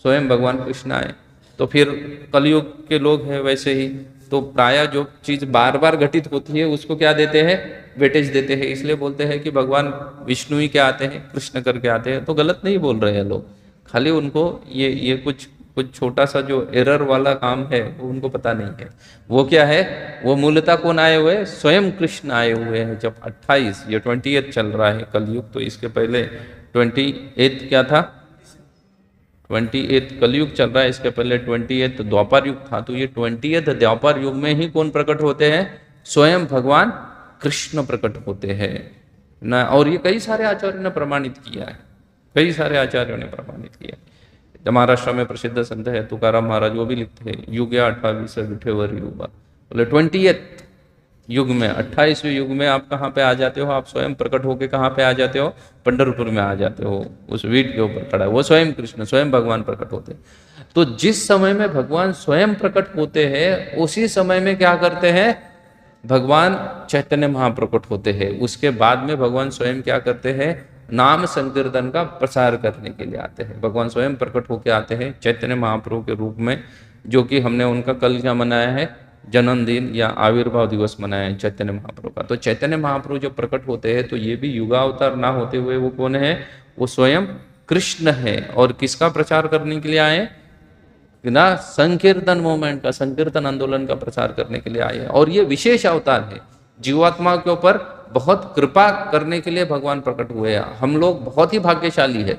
A: स्वयं भगवान कृष्ण आए। तो फिर कलयुग के लोग हैं वैसे ही, तो प्राय जो चीज बार बार घटित होती है उसको क्या देते हैं, वेटेज देते हैं। इसलिए बोलते हैं कि भगवान विष्णु ही क्या आते हैं, कृष्ण करके आते हैं। तो गलत नहीं बोल रहे हैं लोग, खाली उनको ये कुछ छोटा सा जो एरर वाला काम है वो उनको पता नहीं है। वो क्या है, वो मूलतः कौन आए हुए, स्वयं कृष्ण आए हुए हैं। जब 28, ये 28 चल रहा है कलयुग, तो इसके पहले 28 क्या था, 28 कलयुग चल रहा है, इसके पहले 28 द्वापर युग था। तो ये 28 द्वापर युग में ही कौन प्रकट होते हैं, स्वयं भगवान कृष्ण प्रकट होते हैं ना। और ये कई सारे आचार्यों ने प्रमाणित किया है, कई सारे आचार्यों ने प्रमाणित किया है। महाराष्ट्र में प्रसिद्ध संत है तुकाराम महाराज, वो भी लिखते हैं, युग 28 विठेवर युवा, बोले 28 युग में, 28वें युग में आप कहाँ पे आ जाते हो, आप स्वयं प्रकट होके कहाँ पे आ जाते हो, पंढरपुर में आ जाते हो, उस वीट के ऊपर खड़ा है वो स्वयं कृष्ण, स्वयं भगवान प्रकट होते हैं। तो जिस समय में भगवान स्वयं प्रकट होते हैं उसी समय में क्या करते हैं, भगवान चैतन्य महाप्रकट होते हैं। उसके बाद में भगवान स्वयं क्या करते हैं, नाम संकीर्तन का प्रसार करने के लिए आते हैं। भगवान स्वयं प्रकट होकर आते हैं चैतन्य महाप्रभु के रूप में, जो कि हमने उनका कल क्या मनाया है, जन्मदिन या आविर्भाव दिवस मनाया है चैतन्य महाप्रभु का। तो चैतन्य महाप्रभु जब प्रकट होते हैं तो ये भी युगावतार ना होते हुए वो कौन है, वो स्वयं कृष्ण है। और किसका प्रचार करने के लिए आए ना, संकीर्तन मूवमेंट का, संकीर्तन आंदोलन का प्रचार करने के लिए आए हैं। और ये विशेष अवतार है, जीवात्मा के ऊपर बहुत कृपा करने के लिए भगवान प्रकट हुए हैं। हम लोग बहुत ही भाग्यशाली है,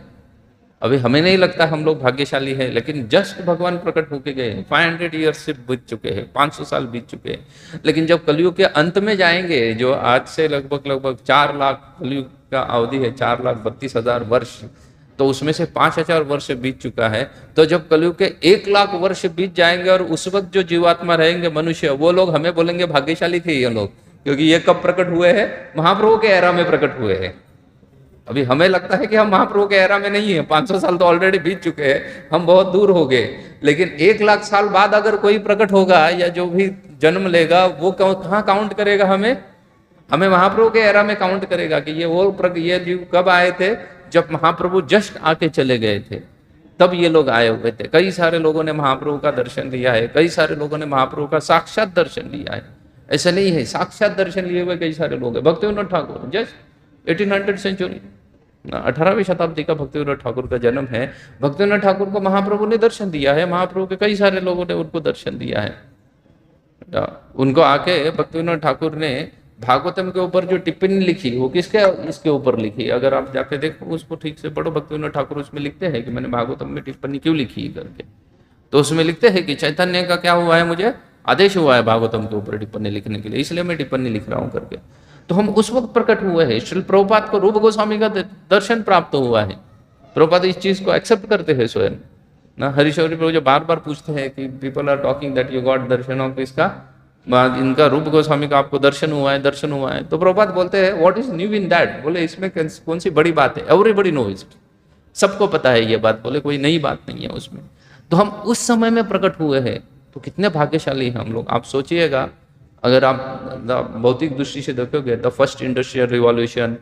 A: अभी हमें नहीं लगता हम लोग भाग्यशाली है, लेकिन जस्ट भगवान प्रकट होके गए। 500 ईयर्स से बीत चुके हैं, 500 साल बीत चुके हैं। लेकिन जब कलयुग के अंत में जाएंगे, जो आज से लगभग 4 लाख कलयुग का अवधि है, 4,32,000 वर्ष, तो उसमें से 5,000 वर्ष बीत चुका है। तो जब कलयुग के 1 लाख वर्ष बीत जाएंगे और उस वक्त जो जीवात्मा रहेंगे मनुष्य, वो लोग हमें बोलेंगे भाग्यशाली थे ये लोग, क्योंकि ये कब प्रकट हुए हैं, महाप्रभु के एरा में प्रकट हुए हैं। अभी हमें लगता है कि हम महाप्रभु के एरा में नहीं है, 500 साल तो ऑलरेडी बीत चुके हैं, हम बहुत दूर हो गए। लेकिन 1 लाख साल बाद अगर कोई प्रकट होगा या जो भी जन्म लेगा, वो कहाँ काउंट करेगा, हमें महाप्रभु के एरा में काउंट करेगा कि ये जीव कब आए थे, जब महाप्रभु जस्ट आके चले गए थे, तब ये लोग आए हुए थे। कई सारे लोगों ने महाप्रभु का दर्शन लिया है, कई सारे लोगों ने महाप्रभु का साक्षात दर्शन लिया है। ऐसा नहीं है, साक्षात दर्शन लिए हुए कई सारे लोग हैं। भक्तिविनोद ठाकुर जस्ट 1800 सेंचुरी, 18वीं शताब्दी का भक्तिविनोद ठाकुर का जन्म है। भक्तिविनोद ठाकुर को महाप्रभु ने दर्शन दिया है, महाप्रभु के कई सारे लोगों ने उनको दर्शन दिया है। उनको आके भक्तिविनोद ठाकुर ने भागवतम के ऊपर जो टिप्पणी लिखी, वो इसके ऊपर लिखी। अगर आप जाके देखो उसको ठीक से पढ़ो, भक्तिविनोद ठाकुर उसमें लिखते हैं कि मैंने भागवतम में टिप्पणी क्यों लिखी करके। तो उसमें लिखते हैं कि चैतन्य का क्या हुआ है, मुझे आदेश हुआ है भागवतम के ऊपर टिप्पणी लिखने के लिए, इसलिए मैं टिप्पणी लिख रहा हूँ करके। तो हम उस वक्त प्रकट हुए हैं। श्रील प्रभुपाद को रूप गोस्वामी का दर्शन प्राप्त हुआ है। प्रभुपाद इस चीज को एक्सेप्ट करते हैं स्वयं ना। हरिशौरी प्रभु जो बार बार पूछते हैं कि people are talking that you got darshan of इसका, इनका रूप गोस्वामी का आपको दर्शन हुआ है, दर्शन हुआ है। तो प्रभुपाद बोलते हैं what is new in that, बोले इसमें कौन सी बड़ी बात है, एवरीबडी नोज इट, सबको पता है ये बात, बोले कोई नई बात नहीं है उसमें। तो हम उस समय में प्रकट हुए हैं, तो कितने भाग्यशाली हैं हम लोग। आप सोचिएगा, अगर आप भौतिक दृष्टि से देखोगे, द फर्स्ट इंडस्ट्रियल रिवॉल्यूशन,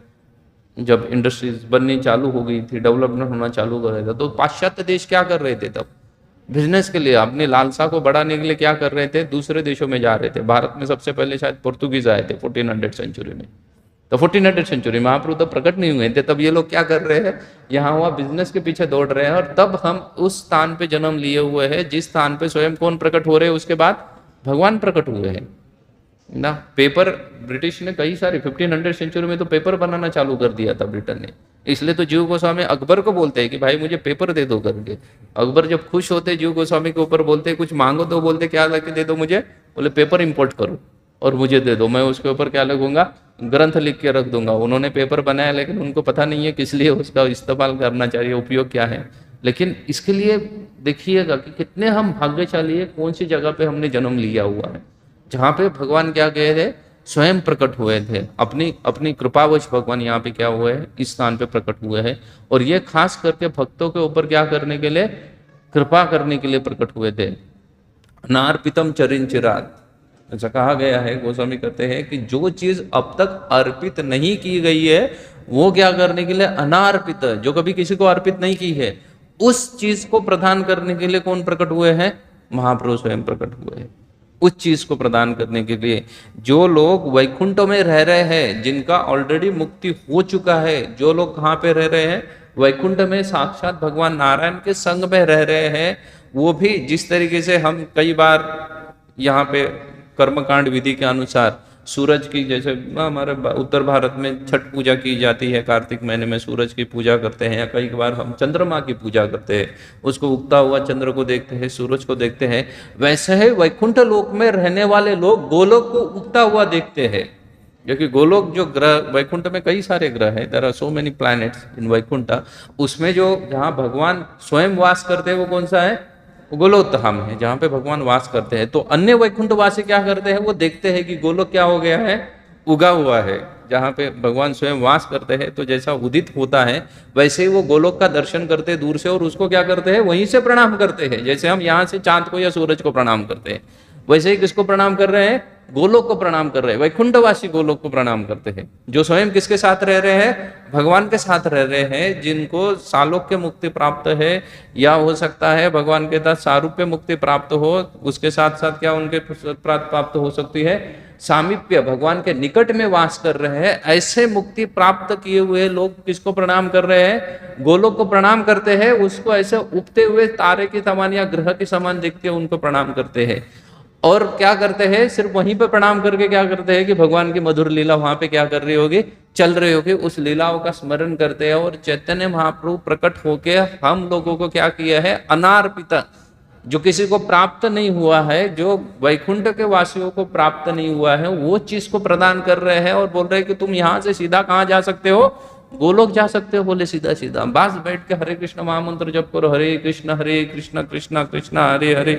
A: जब इंडस्ट्रीज बननी चालू हो गई थी, डेवलपमेंट होना चालू हो गया था, तो पाश्चात्य देश क्या कर रहे थे तब, बिजनेस के लिए अपनी लालसा को बढ़ाने के लिए क्या कर रहे थे, दूसरे देशों में जा रहे थे। भारत में सबसे पहले शायद पुर्तगीज आए थे 1400 सेंचुरी में। तो 1400 सेंचुरी में महाप्रभु तब प्रकट नहीं हुए थे, तब ये लोग क्या कर रहे हैं, यहाँ हुआ बिजनेस के पीछे दौड़ रहे हैं। और तब हम उस स्थान पे जन्म लिए हुए हैं जिस स्थान पे स्वयं कौन प्रकट हो रहे हैं, उसके बाद भगवान प्रकट हुए हैं ना। पेपर ब्रिटिश ने कई सारे 1500 सेंचुरी में तो पेपर बनाना चालू कर दिया था ब्रिटेन ने। इसलिए तो जीव गोस्वामी अकबर को बोलते हैं कि भाई मुझे पेपर दे दो करके। अकबर जब खुश होते जीव गोस्वामी के ऊपर बोलते कुछ मांगो, तो बोलते क्या लग के दे दो मुझे, बोले पेपर इंपोर्ट करो और मुझे दे दो, मैं उसके ऊपर क्या लगूंगा, ग्रंथ लिख के रख दूंगा। उन्होंने पेपर बनाया, लेकिन उनको पता नहीं है किस लिए उसका इस्तेमाल करना चाहिए, उपयोग क्या है। लेकिन इसके लिए देखिएगा कि कितने हम भाग्यशाली है, कौन सी जगह पे हमने जन्म लिया हुआ है, जहाँ पे भगवान क्या गए थे, स्वयं प्रकट हुए थे। अपनी कृपावश भगवान यहाँ पे क्या हुए हैं, इस स्थान पे प्रकट हुए हैं। और ये खास करके भक्तों के ऊपर क्या करने के लिए, कृपा करने के लिए प्रकट हुए थे। नार्पितम चरिंचिरात, ऐसा कहा गया है, गोस्वामी कहते हैं कि जो चीज अब तक अर्पित नहीं की गई है, वो क्या करने के लिए, अनार्पित, जो कभी किसी को अर्पित नहीं की है, उस चीज को प्रदान करने के लिए कौन प्रकट हुए हैं, महाप्रभु स्वयं प्रकट हुए हैं। उस चीज को प्रदान करने के लिए जो लोग वैकुंठ में रह रहे हैं, जिनका ऑलरेडी मुक्ति हो चुका है, जो लोग कहाँ पे रह रहे हैं, वैकुंठ में साक्षात भगवान नारायण के संग में रह रहे हैं। वो भी जिस तरीके से हम कई बार यहाँ पे कर्मकांड विधि के अनुसार सूरज की, जैसे हमारे उत्तर भारत में छठ पूजा की जाती है, कार्तिक महीने में सूरज की पूजा करते हैं, या कई बार हम चंद्रमा की पूजा करते हैं, उसको उगता हुआ चंद्र को देखते हैं, सूरज को देखते हैं। वैसे ही वैकुंठ लोक में रहने वाले लोग गोलोक को उगता हुआ देखते हैं, क्योंकि गोलोक जो ग्रह, वैकुंठ में कई सारे ग्रह हैं, there are so many planets in Vaikuntha, उसमें जो जहाँ भगवान स्वयं वास करते हैं वो कौन सा है, गोलोकधाम है जहाँ पे भगवान वास करते हैं। तो अन्य वैकुंठवासी क्या करते हैं, वो देखते हैं कि गोलोक क्या हो गया है, उगा हुआ है, जहाँ पे भगवान स्वयं वास करते हैं। तो जैसा उदित होता है वैसे ही वो गोलोक का दर्शन करते हैं दूर से, और उसको क्या करते हैं, वहीं से प्रणाम करते हैं। जैसे हम यहाँ से चांद को या सूरज को प्रणाम करते हैं, वैसे ही किसको प्रणाम कर रहे हैं, गोलोक को प्रणाम कर रहे हैं, वैकुंठवासी गोलोक को प्रणाम करते हैं, जो स्वयं किसके साथ रह रहे हैं, भगवान के साथ रह रहे हैं, जिनको सालोक्य मुक्ति प्राप्त है, या हो सकता है भगवान के साथ सारूप्य मुक्ति प्राप्त हो, उसके साथ साथ क्या उनके प्राप्त हो सकती है, सामीप्य, भगवान के निकट में वास कर रहे हैं। ऐसे मुक्ति प्राप्त किए हुए लोग किसको प्रणाम कर रहे हैं, गोलोक को प्रणाम करते हैं। उसको ऐसे उगते हुए तारे की समान या ग्रह के समान देख के उनको प्रणाम करते हैं। और क्या करते हैं, सिर्फ वहीं पे प्रणाम करके क्या करते हैं कि भगवान की मधुर लीला वहां पे क्या कर रही होगी, चल रही होगी, उस लीलाओं का स्मरण करते हैं। और चैतन्य महाप्रभु प्रकट होके हम लोगों को क्या किया है, अनार्पित, जो किसी को प्राप्त नहीं हुआ है, जो वैकुंठ के वासियों को प्राप्त नहीं हुआ है, वो चीज को प्रदान कर रहे हैं। और बोल रहे हैं कि तुम यहाँ से सीधा कहाँ जा सकते हो, गोलोक जा सकते हो। बोले सीधा सीधा बस बैठ के हरे कृष्ण महामंत्र जप करो, हरे कृष्ण कृष्ण कृष्ण हरे हरे।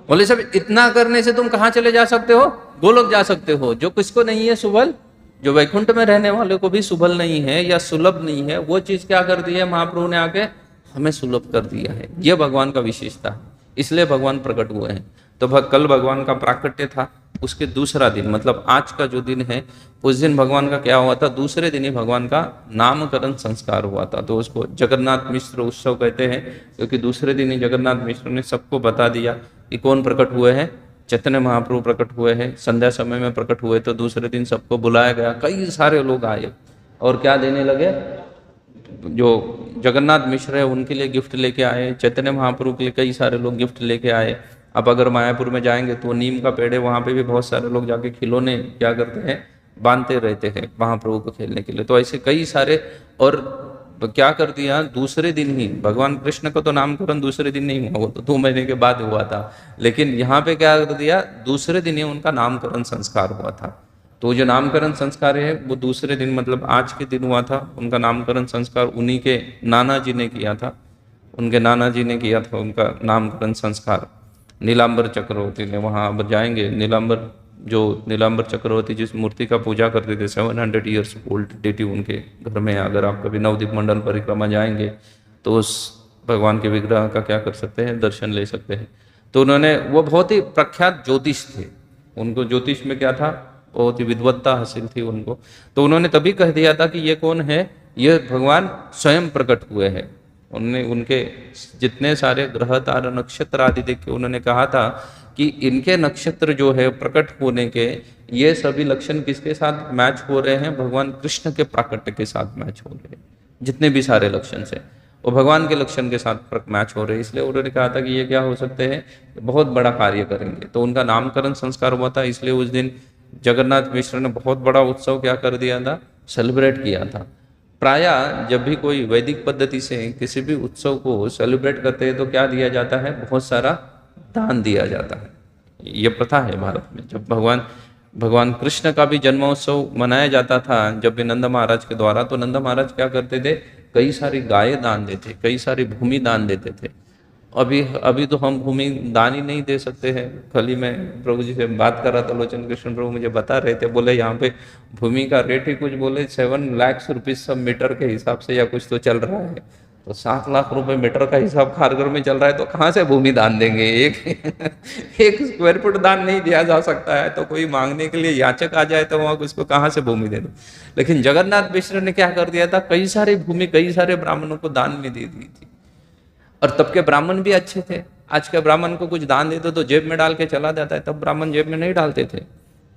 A: बोले सब इतना करने से तुम कहाँ चले जा सकते हो, गोलोक जा सकते हो। जो किसको नहीं है सुबल, जो वैकुंठ में रहने वाले को भी सुबल नहीं है या सुलभ नहीं है, वो चीज क्या कर दी है, महाप्रभु ने आके हमें सुलभ कर दिया है। ये भगवान का विशेषता है, इसलिए भगवान प्रकट हुए हैं। तो कल भगवान का प्राकट्य था, उसके दूसरा दिन मतलब आज का जो दिन है, उस दिन भगवान का क्या हुआ था, दूसरे दिन ही भगवान का नामकरण संस्कार हुआ था। तो उसको जगन्नाथ मिश्र उत्सव कहते हैं, क्योंकि दूसरे दिन ही जगन्नाथ मिश्र ने सबको बता दिया कि कौन प्रकट हुए हैं, चैतन्य महाप्रभु प्रकट हुए हैं, संध्या समय में प्रकट हुए। तो दूसरे दिन सबको बुलाया गया, कई सारे लोग आए और क्या देने लगे, जो जगन्नाथ मिश्र है उनके लिए गिफ्ट लेके आए, चैतन्य महाप्रभु के लिए कई सारे लोग गिफ्ट लेके आए। अब अगर मायापुर में जाएंगे तो नीम का पेड़ है, वहाँ पे भी बहुत सारे लोग जाके खिलौने क्या करते हैं, बांधते रहते हैं महाप्रभु को खेलने के लिए। तो ऐसे कई सारे, और क्या कर दिया, दूसरे दिन ही भगवान कृष्ण का तो नामकरण दूसरे दिन नहीं हुआ, वो तो 2 महीने के बाद हुआ था। लेकिन यहाँ पे क्या कर दिया, दूसरे दिन ही उनका नामकरण संस्कार हुआ था। तो जो नामकरण संस्कार है वो दूसरे दिन मतलब आज के दिन हुआ था। उनका नामकरण संस्कार उन्हीं के नाना जी ने किया था, उनके नाना जी ने किया था उनका नामकरण संस्कार। नीलांबर चक्रवर्ती ने, वहाँ अब जाएंगे, नीलांबर जो नीलांबर चक्रवर्ती जिस मूर्ति का पूजा करते थे, 700 ईयर्स ओल्ड डेटी उनके घर में। अगर आप कभी नवदीप मंडल परिक्रमा जाएंगे तो उस भगवान के विग्रह का क्या कर सकते हैं, दर्शन ले सकते हैं। तो उन्होंने, वो बहुत ही प्रख्यात ज्योतिष थे, उनको ज्योतिष में क्या था, बहुत ही विद्वत्ता हासिल थी उनको। तो उन्होंने तभी कह दिया था कि ये कौन है, ये भगवान स्वयं प्रकट हुए हैं। उन्होंने उनके जितने सारे ग्रह तारा नक्षत्र आदि देख के उन्होंने कहा था कि इनके नक्षत्र जो है प्रकट होने के, ये सभी लक्षण किसके साथ मैच हो रहे हैं, भगवान कृष्ण के प्राकट्य के साथ मैच हो रहे हैं। जितने भी सारे लक्षण से वो भगवान के लक्षण के साथ मैच हो रहे हैं। इसलिए उन्होंने कहा था कि ये क्या हो सकते हैं, बहुत बड़ा कार्य करेंगे। तो उनका नामकरण संस्कार हुआ था, इसलिए उस दिन जगन्नाथ मिश्र ने बहुत बड़ा उत्सव क्या कर दिया था, सेलिब्रेट किया था। प्राय जब भी कोई वैदिक पद्धति से किसी भी उत्सव को सेलिब्रेट करते हैं तो क्या दिया जाता है, बहुत सारा दान दिया जाता है। ये प्रथा है भारत में। जब भगवान कृष्ण का भी जन्मोत्सव मनाया जाता था जब भी नंद महाराज के द्वारा, तो नंद महाराज क्या करते थे, कई सारी गायें दान देते, कई सारी भूमि दान देते थे। अभी तो हम भूमि दान ही नहीं दे सकते हैं। कल ही मैं प्रभु जी से बात कर रहा था, लोचन कृष्ण प्रभु मुझे बता रहे थे, बोले यहाँ पे भूमि का रेट ही कुछ बोले 7 लाख रुपीज सब मीटर के हिसाब से या कुछ तो चल रहा है। तो 7 लाख रुपए मीटर का हिसाब खारगर में चल रहा है, तो कहाँ से भूमि दान देंगे, एक स्क्वायर फुट दान नहीं दिया जा सकता है। तो कोई मांगने के लिए याचक आ जाए तो वहाँ उसको कहाँ से भूमि दे दो। लेकिन जगन्नाथ मिश्र ने क्या कर दिया था, कई सारी भूमि कई सारे ब्राह्मणों को दान में दे दी थी। और तब के ब्राह्मण भी अच्छे थे। आज के ब्राह्मण को कुछ दान देते तो जेब में डाल के चला जाता है, तब ब्राह्मण जेब में नहीं डालते थे।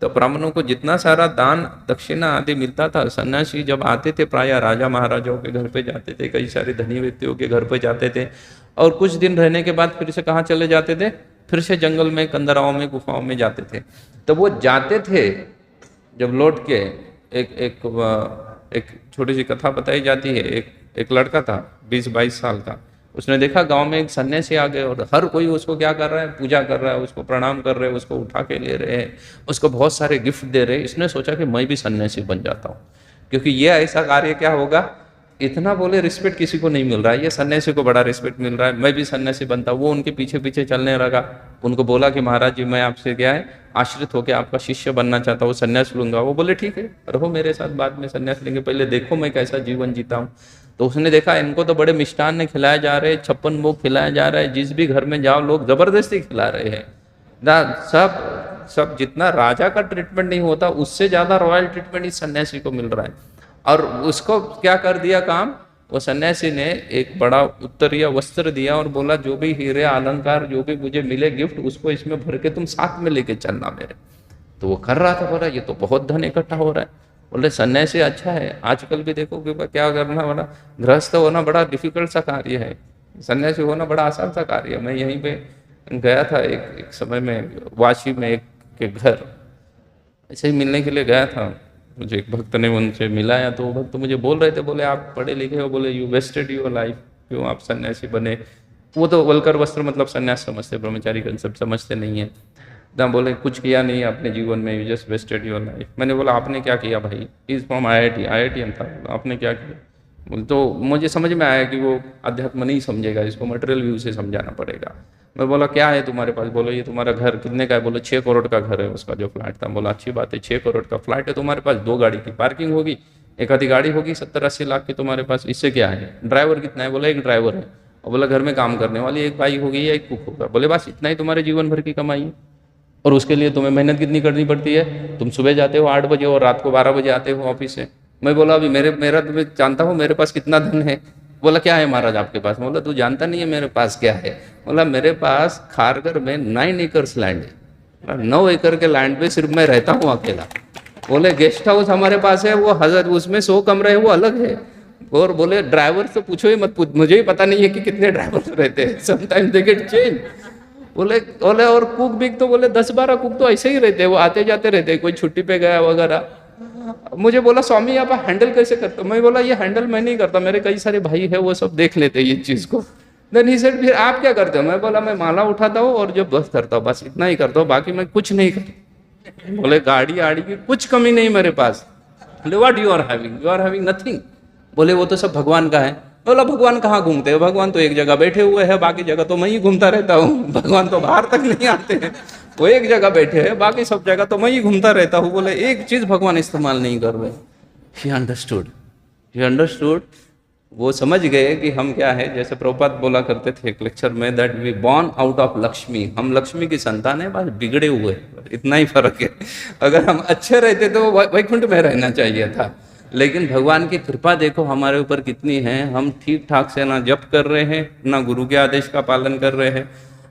A: तो ब्राह्मणों को जितना सारा दान दक्षिणा आदि मिलता था, सन्यासी जब आते थे प्राय राजा महाराजाओं के घर पे जाते थे, कई सारे धनी व्यक्तियों के घर पे जाते थे, और कुछ दिन रहने के बाद फिर से कहाँ चले जाते थे, फिर से जंगल में, कंदराओं में, गुफाओं में जाते थे। तो वो जाते थे, जब लौट के एक छोटी सी कथा बताई जाती है। एक लड़का था 20-22 साल का, उसने देखा गांव में एक सन्यासी आ गए और हर कोई उसको क्या कर रहा है, पूजा कर रहा है, उसको प्रणाम कर रहे हैं, उसको उठा के ले रहे हैं, उसको बहुत सारे गिफ्ट दे रहे हैं। इसने सोचा कि मैं भी सन्यासी बन जाता हूँ, क्योंकि ये ऐसा कार्य क्या होगा, इतना बोले रिस्पेक्ट किसी को नहीं मिल रहा है, ये सन्यासी को बड़ा रिस्पेक्ट मिल रहा है, मैं भी सन्यासी बनता। वो उनके पीछे पीछे चलने लगा। उनको बोला कि महाराज जी मैं आपसे क्या है आश्रित होकर आपका शिष्य बनना चाहता हूँ, सन्यास लूंगा। वो बोले ठीक है रहो मेरे साथ, बाद में सन्यास लेंगे, पहले देखो मैं कैसा जीवन जीता हूँ। तो उसने देखा इनको तो बड़े मिष्ठान ने खिलाए जा रहे हैं, 56 भोग खिलाया जा रहा है, जिस भी घर में जाओ लोग जबरदस्ती खिला रहे हैं ना। सब जितना राजा का ट्रीटमेंट नहीं होता उससे ज्यादा रॉयल ट्रीटमेंट इस सन्यासी को मिल रहा है। और उसको क्या कर दिया काम, वो सन्यासी ने एक बड़ा उत्तरीय वस्त्र दिया और बोला जो भी हीरे अलंकार जो भी मुझे मिले गिफ्ट उसको इसमें भर के तुम साथ में लेके चलना मेरे। तो वो कर रहा था, बोला ये तो बहुत धन इकट्ठा हो रहा है। बोले सन्यासी अच्छा है, आजकल भी देखो कि क्या करना, बड़ा गृहस्थ होना बड़ा डिफिकल्ट सा कार्य है, सन्यासी होना बड़ा आसान सा कार्य है। मैं यहीं पे गया था एक समय में, वाशी में एक के घर ऐसे ही मिलने के लिए गया था। मुझे एक भक्त ने उनसे मिलाया, तो वो भक्त मुझे बोल रहे थे, बोले आप पढ़े लिखे हो, बोले यू वेस्टेड योर लाइफ, क्यों आप सन्यासी बने। वो तो वलकर वस्त्र मतलब सन्यास समझते, ब्रह्मचारी कंसेप्ट समझते नहीं है ना। बोले कुछ किया नहीं अपने जीवन में, you just wasted your life. मैंने बोला आपने क्या किया भाई, इज फ्रॉम IIT था, आपने क्या किया। बोले तो मुझे समझ में आया कि वो अध्यात्म नहीं समझेगा, इसको मटेरियल व्यू से समझाना पड़ेगा। मैं बोला क्या है तुम्हारे पास, बोलो ये तुम्हारा घर कितने का है, बोलो 6 करोड़ का घर है उसका जो फ्लैट था। बोला अच्छी बात है, 6 करोड़ का फ्लैट है तुम्हारे पास, 2 गाड़ी की पार्किंग होगी, एक आधी गाड़ी होगी, 70-80 लाख की तुम्हारे पास, इससे क्या है। ड्राइवर कितना है, बोला 1 ड्राइवर है। और बोला घर में काम करने वाली 1 भाई होगी या 1 कुक होगा। बोले बस इतना ही तुम्हारे जीवन भर की कमाई है। और उसके लिए तुम्हें मेहनत कितनी करनी पड़ती है, तुम सुबह जाते हो 8 बजे और रात को 12 बजे आते हो ऑफिस से। मैं बोला अभी मेरा तुम्हें जानता हूँ मेरे पास कितना धन है। बोला क्या है महाराज आपके पास। बोला तू जानता नहीं है मेरे पास क्या है। बोला मेरे पास खारगर में 9 एकर्स लैंड है, 9 एकड़ के लैंड पे सिर्फ मैं रहता हूँ अकेला। बोले गेस्ट हाउस हमारे पास है, वो 1000 उसमें 100 कमरे हैं, वो अलग है। और बोले ड्राइवर तो पूछो ही मत, मुझे ही पता नहीं है कि कितने ड्राइवर रहते हैं, समटाइम दे गेट चेंज। बोले और कुक भी तो बोले 10-12 कुक तो ऐसे ही रहते हैं, वो आते जाते रहते हैं, कोई छुट्टी पे गया वगैरह। मुझे बोला स्वामी आप हैंडल कैसे करते हो। मैं बोला ये हैंडल मैं नहीं करता, मेरे कई सारे भाई है वो सब देख लेते हैं ये चीज को। देन ही सेड फिर आप क्या करते हो। मैं बोला मैं माला उठाता हूँ और जो बस करता हूँ, बस इतना ही करता हूँ, बाकी मैं कुछ नहीं करता। बोले गाड़ी आड़ी की कुछ कमी नहीं मेरे पास। बोले what you are having nothing. बोले वो तो सब भगवान का है। बोला भगवान कहाँ घूमते हो, भगवान तो एक जगह बैठे हुए हैं, बाकी जगह तो मैं ही घूमता रहता हूँ, भगवान तो बाहर तक नहीं आते हैं, वो एक जगह बैठे हैं, बाकी सब जगह तो मैं ही घूमता रहता हूँ। बोले एक चीज भगवान इस्तेमाल नहीं कर रहे। ही अंडरस्टूड, वो समझ गए कि हम क्या है। जैसे प्रभुपाद बोला करते थे एक लेक्चर में, that we born out of Lakshmi, हम लक्ष्मी की संतान है, बस बिगड़े हुए, इतना ही फर्क है। अगर हम अच्छे रहते तो वैकुंठ में रहना चाहिए था। लेकिन भगवान की कृपा देखो हमारे ऊपर कितनी है, हम ठीक ठाक से ना जप कर रहे हैं, ना गुरु के आदेश का पालन कर रहे हैं,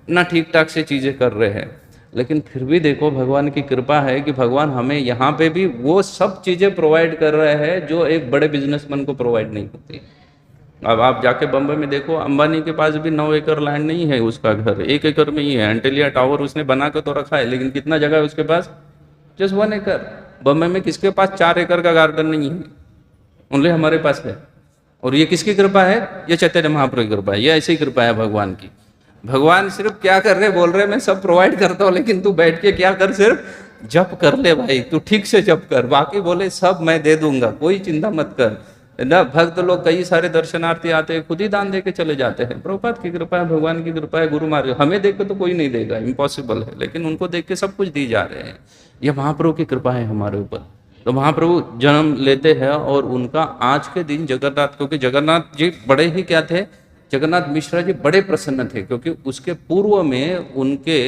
A: ना ठीक ठाक से चीज़ें कर रहे हैं। लेकिन फिर भी देखो भगवान की कृपा है कि भगवान हमें यहाँ पे भी वो सब चीज़ें प्रोवाइड कर रहे हैं जो एक बड़े बिजनेसमैन को प्रोवाइड नहीं होती। अब आप जाके बम्बई में देखो, अंबानी के पास भी 9 एकड़ लैंड नहीं है, उसका घर 1 एकड़ में ही है। एंटेलिया टावर उसने बना कर तो रखा है, लेकिन कितना जगह है उसके पास, जस्ट 1 एकड़। बम्बई में किसके पास 4 एकड़ का गार्डन नहीं है, ओनली हमारे पास है। और ये किसकी कृपा है, ये चैतन्य महाप्रभु की कृपा है, ये ऐसी कृपा है भगवान की। भगवान सिर्फ क्या कर रहे, बोल रहे मैं सब प्रोवाइड करता हूँ, लेकिन तू बैठ के क्या कर, सिर्फ जप कर ले भाई, तू ठीक से जप कर, बाकी बोले सब मैं दे दूंगा, कोई चिंता मत कर ना। भक्त लोग कई सारे दर्शनार्थी आते हैं, खुद ही दान दे के चले जाते हैं। प्रभुपाद की कृपा है, भगवान की कृपा है, गुरु मार्ग। हमें देख के तो कोई नहीं देगा, इम्पॉसिबल है, लेकिन उनको देख के सब कुछ दी जा रहे हैं। यह महाप्रभु की कृपा है हमारे ऊपर। तो महाप्रभु जन्म लेते हैं और उनका आज के दिन जगन्नाथ, क्योंकि जगन्नाथ जी बड़े ही क्या थे, जगन्नाथ मिश्रा जी बड़े प्रसन्न थे, क्योंकि उसके पूर्व में उनके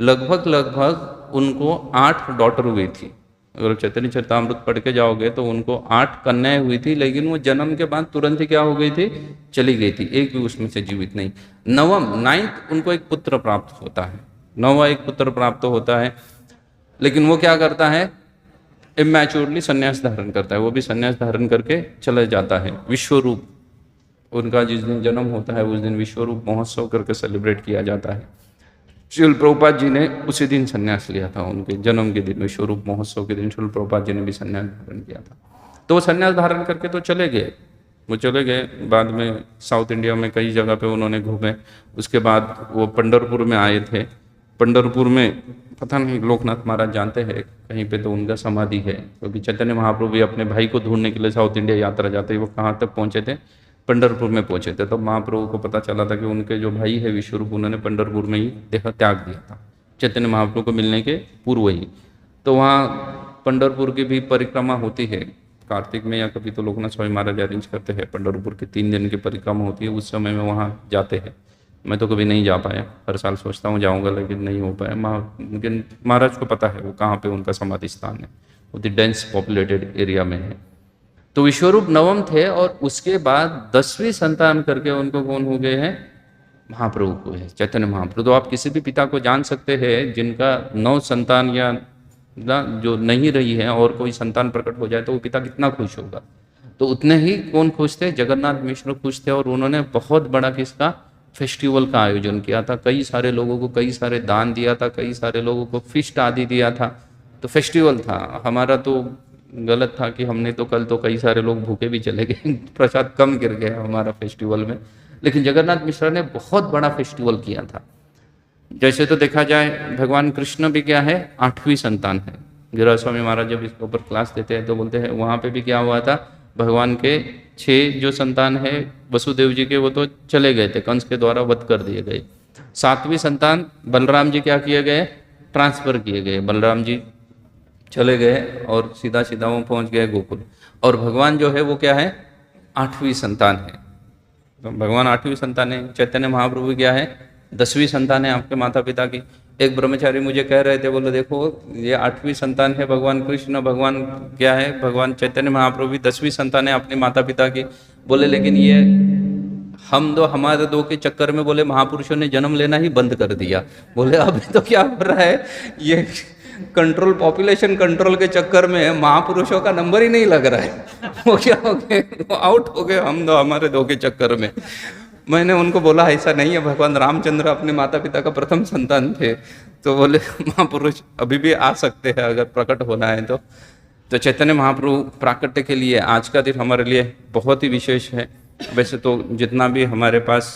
A: लगभग उनको 8 डॉटर हुई थी। अगर चैतन्य चरितामृत पढ़ के जाओगे तो उनको 8 कन्याएं हुई थी, लेकिन वो जन्म के बाद तुरंत ही क्या हो गई थी, चली गई थी, एक भी उसमें से जीवित नहीं। 9th उनको एक पुत्र प्राप्त होता है, 9वां एक पुत्र प्राप्त होता है, लेकिन वो क्या करता है, इमैच्योरली संन्यास धारण करता है। वो भी संन्यास धारण करके चले जाता है। विश्वरूप उनका जिस दिन जन्म होता है उस दिन विश्वरूप महोत्सव करके सेलिब्रेट किया जाता है। श्रील प्रभुपाद जी ने उसी दिन संन्यास लिया था, उनके जन्म के दिन, विश्वरूप महोत्सव के दिन श्रील प्रभुपाद जी ने भी संन्यास धारण किया था। तो वो संन्यास धारण करके तो चले गए, वो चले गए। बाद में साउथ इंडिया में कई जगह पे उन्होंने घूमे। उसके बाद वो पंढरपुर में आए थे, पंढरपुर में पता नहीं लोकनाथ महाराज जानते हैं कहीं पे तो उनका समाधि है, क्योंकि चैतन्य महाप्रभु भी अपने भाई को ढूंढने के लिए साउथ इंडिया यात्रा जाते ही वो कहाँ तक पहुँचे थे, पंढरपुर में पहुँचे थे। तो महाप्रभु को पता चला था कि उनके जो भाई है विश्वरूप उन्होंने पंढरपुर में ही देह त्याग दिया था चैतन्य महाप्रभु को मिलने के पूर्व ही। तो वहाँ पंढरपुर की भी परिक्रमा होती है कार्तिक में, या कभी तो लोकनाथ स्वामी महाराज अरेंज करते हैं पंढरपुर की 3 दिन की परिक्रमा होती है, उस समय में वहाँ जाते हैं। मैं तो कभी नहीं जा पाया, हर साल सोचता हूँ जाऊँगा लेकिन नहीं हो पाया। लेकिन महाराज को पता है वो कहाँ पे उनका समाधि स्थान है, वो डेंस पॉपुलेटेड एरिया में है। तो विश्वरूप नवम थे और उसके बाद 10वीं संतान करके उनको कौन हो गए हैं, महाप्रभु को है, चैतन्य महाप्रभु। तो आप किसी भी पिता को जान सकते हैं जिनका 9 संतान या जो नहीं रही है और कोई संतान प्रकट हो जाए तो वो पिता कितना खुश होगा। तो उतने ही कौन खुश थे, जगन्नाथ मिश्र खुश थे। और उन्होंने बहुत बड़ा किसका फेस्टिवल का आयोजन किया था, कई सारे लोगों को कई सारे दान दिया था, कई सारे लोगों को फिस्ट आदि दिया था। तो फेस्टिवल था। हमारा तो गलत था कि हमने तो कल तो कई सारे लोग भूखे भी चले गए प्रसाद कम गिर गया हमारा फेस्टिवल में। लेकिन जगन्नाथ मिश्र ने बहुत बड़ा फेस्टिवल किया था। जैसे तो देखा जाए भगवान कृष्ण भी क्या है, 8वीं संतान है। गिरिराज स्वामी महाराज जब इसके ऊपर क्लास देते हैं तो बोलते हैं वहाँ पे भी क्या हुआ था, भगवान के 6 जो संतान है वसुदेव जी के वो तो चले गए थे, कंस के द्वारा वध कर दिए गए। 7वीं संतान बलराम जी क्या किए गए, ट्रांसफर किए गए। बलराम जी चले गए और सीधा सीधा वो पहुँच गए गोकुल। और भगवान जो है वो क्या है, 8वीं संतान है। तो भगवान 8वीं संतान है। चैतन्य महाप्रभु क्या है, 10वीं संतान है आपके माता पिता की। एक ब्रह्मचारी मुझे कह रहे थे, बोले देखो ये 8वीं संतान है भगवान कृष्ण, भगवान क्या है, भगवान चैतन्य महाप्रभु 10वीं संतान है अपने माता पिता की। बोले लेकिन ये हम दो हमारे दो के चक्कर में बोले महापुरुषों ने जन्म लेना ही बंद कर दिया। बोले अभी तो क्या हो रहा है, ये कंट्रोल पॉपुलेशन कंट्रोल के चक्कर में महापुरुषों का नंबर ही नहीं लग रहा है। वो क्या हो गए, वो आउट हो गए हम दो हमारे दो के चक्कर में। मैंने उनको बोला ऐसा नहीं है, भगवान रामचंद्र अपने माता पिता का प्रथम संतान थे। तो बोले महापुरुष अभी भी आ सकते हैं अगर प्रकट होना है तो। तो चैतन्य महाप्रभु प्राकट्य के लिए आज का दिन हमारे लिए बहुत ही विशेष है। वैसे तो जितना भी हमारे पास